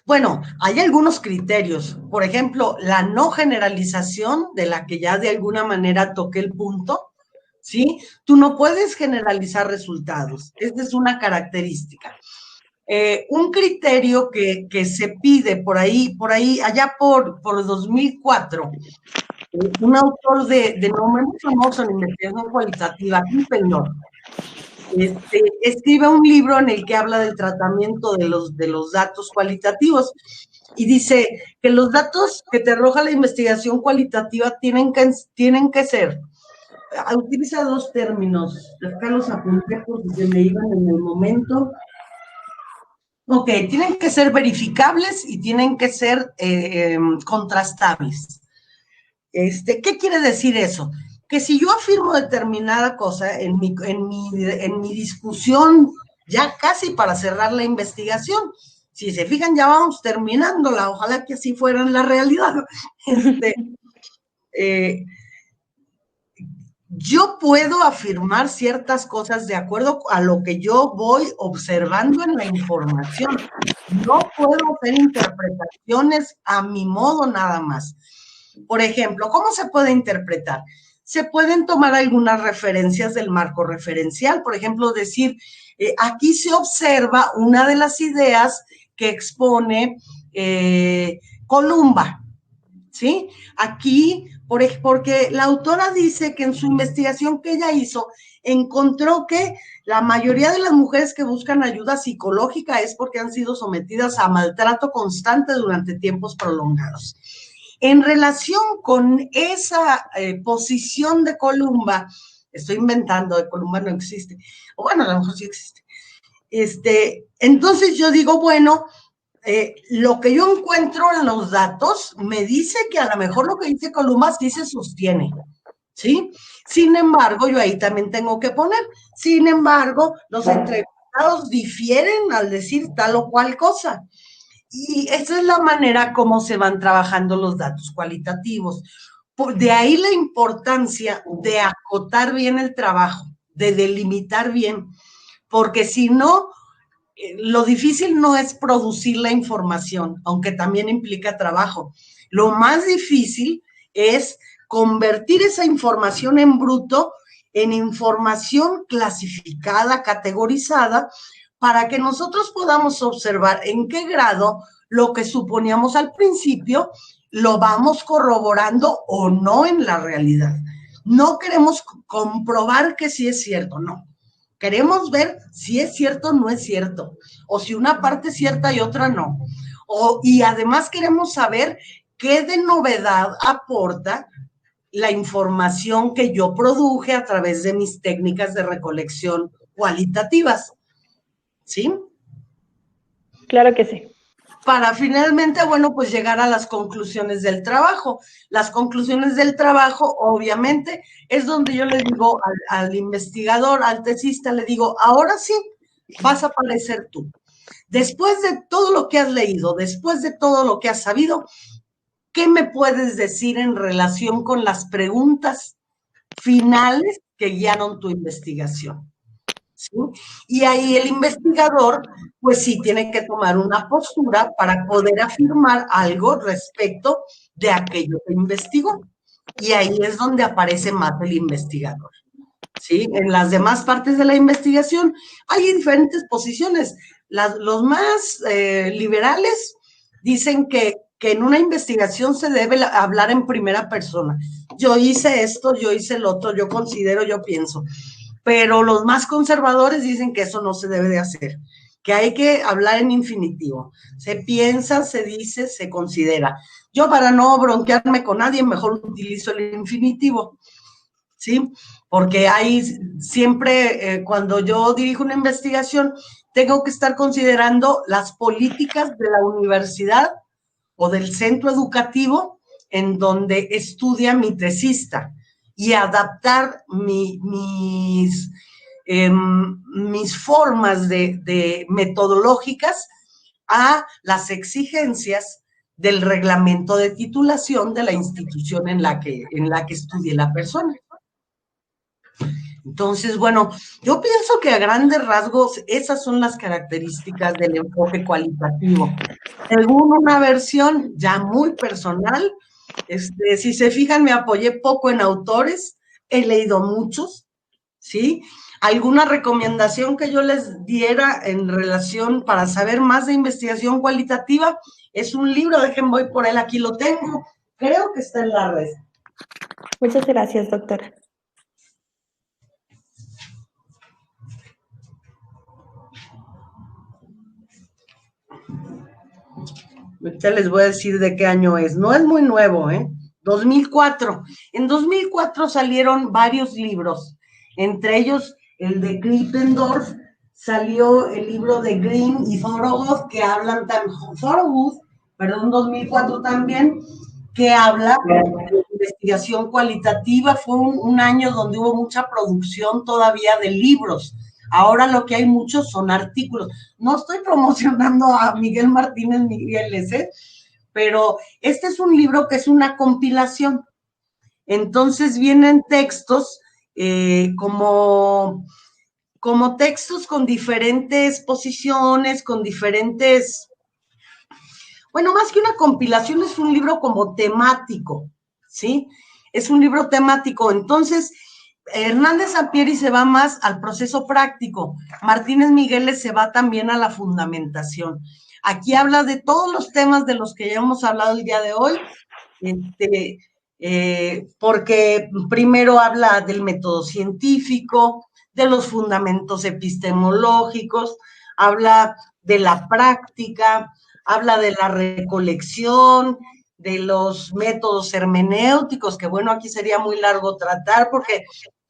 bueno, hay algunos criterios. Por ejemplo, la no generalización, de la que ya de alguna manera toqué el punto, ¿sí? Tú no puedes generalizar resultados. Esta es una característica. Un criterio que se pide por ahí, allá por 2004, un autor de nombre muy famoso en investigación cualitativa, Kim Pelliot, escribe un libro en el que habla del tratamiento de los datos cualitativos y dice que los datos que te arroja la investigación cualitativa tienen que ser, utiliza dos términos, acá los apunté porque se me iban en el momento. Ok, tienen que ser verificables y tienen que ser contrastables. ¿Qué quiere decir eso? Que si yo afirmo determinada cosa en mi discusión, ya casi para cerrar la investigación, si se fijan, ya vamos terminándola, ojalá que así fuera en la realidad. Yo puedo afirmar ciertas cosas de acuerdo a lo que yo voy observando en la información. No puedo hacer interpretaciones a mi modo nada más. Por ejemplo, ¿cómo se puede interpretar? Se pueden tomar algunas referencias del marco referencial, por ejemplo, decir, aquí se observa una de las ideas que expone Columba, ¿sí? Aquí, porque la autora dice que en su investigación que ella hizo, encontró que la mayoría de las mujeres que buscan ayuda psicológica es porque han sido sometidas a maltrato constante durante tiempos prolongados. En relación con esa posición de Columba, estoy inventando, de Columba no existe, o bueno, a lo mejor sí existe. Entonces yo digo, bueno, lo que yo encuentro en los datos me dice que a lo mejor lo que dice Columba sí se sostiene, ¿sí? Sin embargo, yo ahí también tengo que poner, sin embargo, los entrevistados difieren al decir tal o cual cosa. Y esa es la manera como se van trabajando los datos cualitativos. De ahí la importancia de acotar bien el trabajo, de delimitar bien, porque si no, lo difícil no es producir la información, aunque también implica trabajo. Lo más difícil es convertir esa información en bruto en información clasificada, categorizada, para que nosotros podamos observar en qué grado lo que suponíamos al principio lo vamos corroborando o no en la realidad. No queremos comprobar que sí es cierto, no. Queremos ver si es cierto o no es cierto, o si una parte es cierta y otra no. Y además queremos saber qué de novedad aporta la información que yo produje a través de mis técnicas de recolección cualitativas. ¿Sí? Claro que sí. Para finalmente, bueno, pues llegar a las conclusiones del trabajo. Las conclusiones del trabajo, obviamente, es donde yo le digo al investigador, al tesista, le digo, ahora sí, vas a aparecer tú. Después de todo lo que has leído, después de todo lo que has sabido, ¿qué me puedes decir en relación con las preguntas finales que guiaron tu investigación? ¿Sí? Y ahí el investigador, pues sí, tiene que tomar una postura para poder afirmar algo respecto de aquello que investigó. Y ahí es donde aparece más el investigador. ¿Sí? En las demás partes de la investigación hay diferentes posiciones. Los más liberales dicen que en una investigación se debe hablar en primera persona. Yo hice esto, yo hice el otro, yo considero, yo pienso. Pero los más conservadores dicen que eso no se debe de hacer, que hay que hablar en infinitivo. Se piensa, se dice, se considera. Yo, para no bronquearme con nadie, mejor utilizo el infinitivo, ¿sí? Porque hay siempre, cuando yo dirijo una investigación, tengo que estar considerando las políticas de la universidad o del centro educativo en donde estudia mi tesista y adaptar mis formas de metodológicas a las exigencias del reglamento de titulación de la institución en la que estudie la persona. Entonces, bueno, yo pienso que a grandes rasgos esas son las características del enfoque cualitativo. Según una versión ya muy personal, si se fijan, me apoyé poco en autores, he leído muchos, ¿sí? Alguna recomendación que yo les diera en relación para saber más de investigación cualitativa es un libro, voy por él, aquí lo tengo, creo que está en la red. Muchas gracias, doctora. Ahorita les voy a decir de qué año es. No es muy nuevo, 2004. En 2004 salieron varios libros, entre ellos el de Krippendorf, salió el libro de Grimm y Thorogood, que hablan Thorogood, 2004 también, que habla de investigación cualitativa. Fue un año donde hubo mucha producción todavía de libros. Ahora lo que hay muchos son artículos. No estoy promocionando a Miguel Martínez Migueles, pero este es un libro que es una compilación. Entonces vienen textos como textos con diferentes posiciones, con diferentes... Bueno, más que una compilación, es un libro como temático, ¿sí? Es un libro temático. Entonces, Hernández Sampieri se va más al proceso práctico, Martínez Migueles se va también a la fundamentación. Aquí habla de todos los temas de los que ya hemos hablado el día de hoy, porque primero habla del método científico, de los fundamentos epistemológicos, habla de la práctica, habla de la recolección, de los métodos hermenéuticos, que bueno, aquí sería muy largo tratar, porque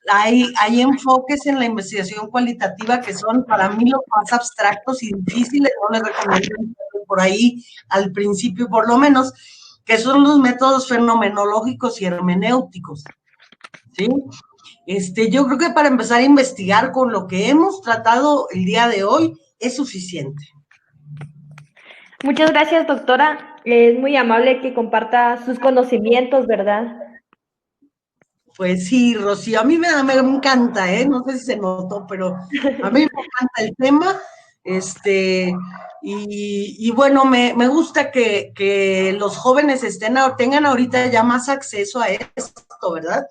hay enfoques en la investigación cualitativa que son para mí los más abstractos y difíciles, no les recomiendo por ahí al principio por lo menos, que son los métodos fenomenológicos y hermenéuticos, ¿sí? Yo creo que para empezar a investigar con lo que hemos tratado el día de hoy es suficiente. Muchas gracias, doctora. Es muy amable que comparta sus conocimientos, ¿verdad? Pues sí, Rocío, a mí me encanta, no sé si se notó, pero a mí me encanta el tema, y bueno, me gusta que los jóvenes tengan ahorita ya más acceso a esto, ¿verdad?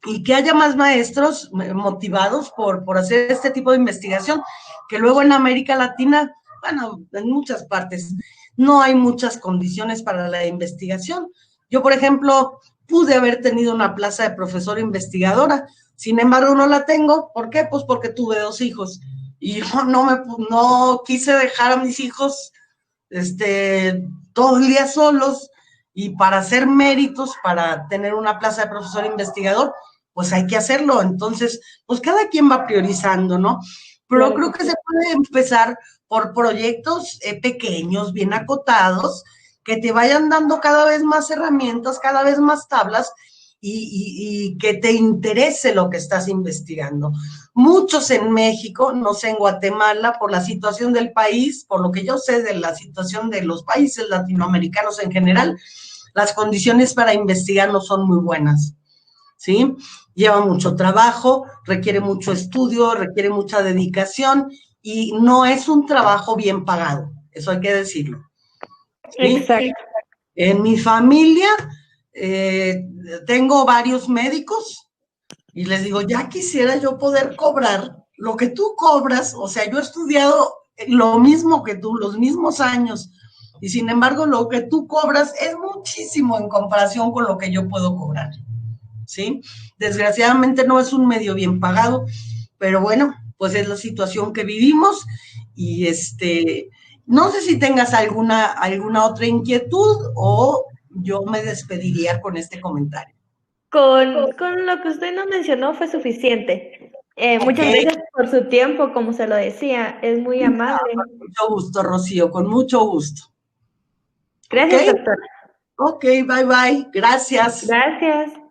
Y que haya más maestros motivados por hacer este tipo de investigación, que luego en América Latina, bueno, en muchas partes, no hay muchas condiciones para la investigación. Yo, por ejemplo, pude haber tenido una plaza de profesora investigadora, sin embargo no la tengo. ¿Por qué? Pues porque tuve 2 hijos y yo no quise dejar a mis hijos todo el día solos, y para hacer méritos, para tener una plaza de profesor investigador, pues hay que hacerlo. Entonces, pues cada quien va priorizando, ¿no? Pero creo que se puede empezar por proyectos pequeños, bien acotados, que te vayan dando cada vez más herramientas, cada vez más tablas, y que te interese lo que estás investigando. Muchos en México, no sé, en Guatemala, por la situación del país, por lo que yo sé de la situación de los países latinoamericanos en general, las condiciones para investigar no son muy buenas, ¿sí? Lleva mucho trabajo, requiere mucho estudio, requiere mucha dedicación, y no es un trabajo bien pagado, eso hay que decirlo. ¿Sí? Exacto. En mi familia tengo varios médicos y les digo, ya quisiera yo poder cobrar lo que tú cobras. O sea, yo he estudiado lo mismo que tú, los mismos años, y sin embargo lo que tú cobras es muchísimo en comparación con lo que yo puedo cobrar, ¿sí? Desgraciadamente no es un medio bien pagado, pero bueno, pues es la situación que vivimos, Y no sé si tengas alguna otra inquietud o yo me despediría con este comentario. Con lo que usted nos mencionó fue suficiente. Ok, Muchas gracias por su tiempo, como se lo decía, es muy amable. con mucho gusto, Rocío, con mucho gusto. Ok, Gracias, doctora. ok, bye bye, gracias. Gracias.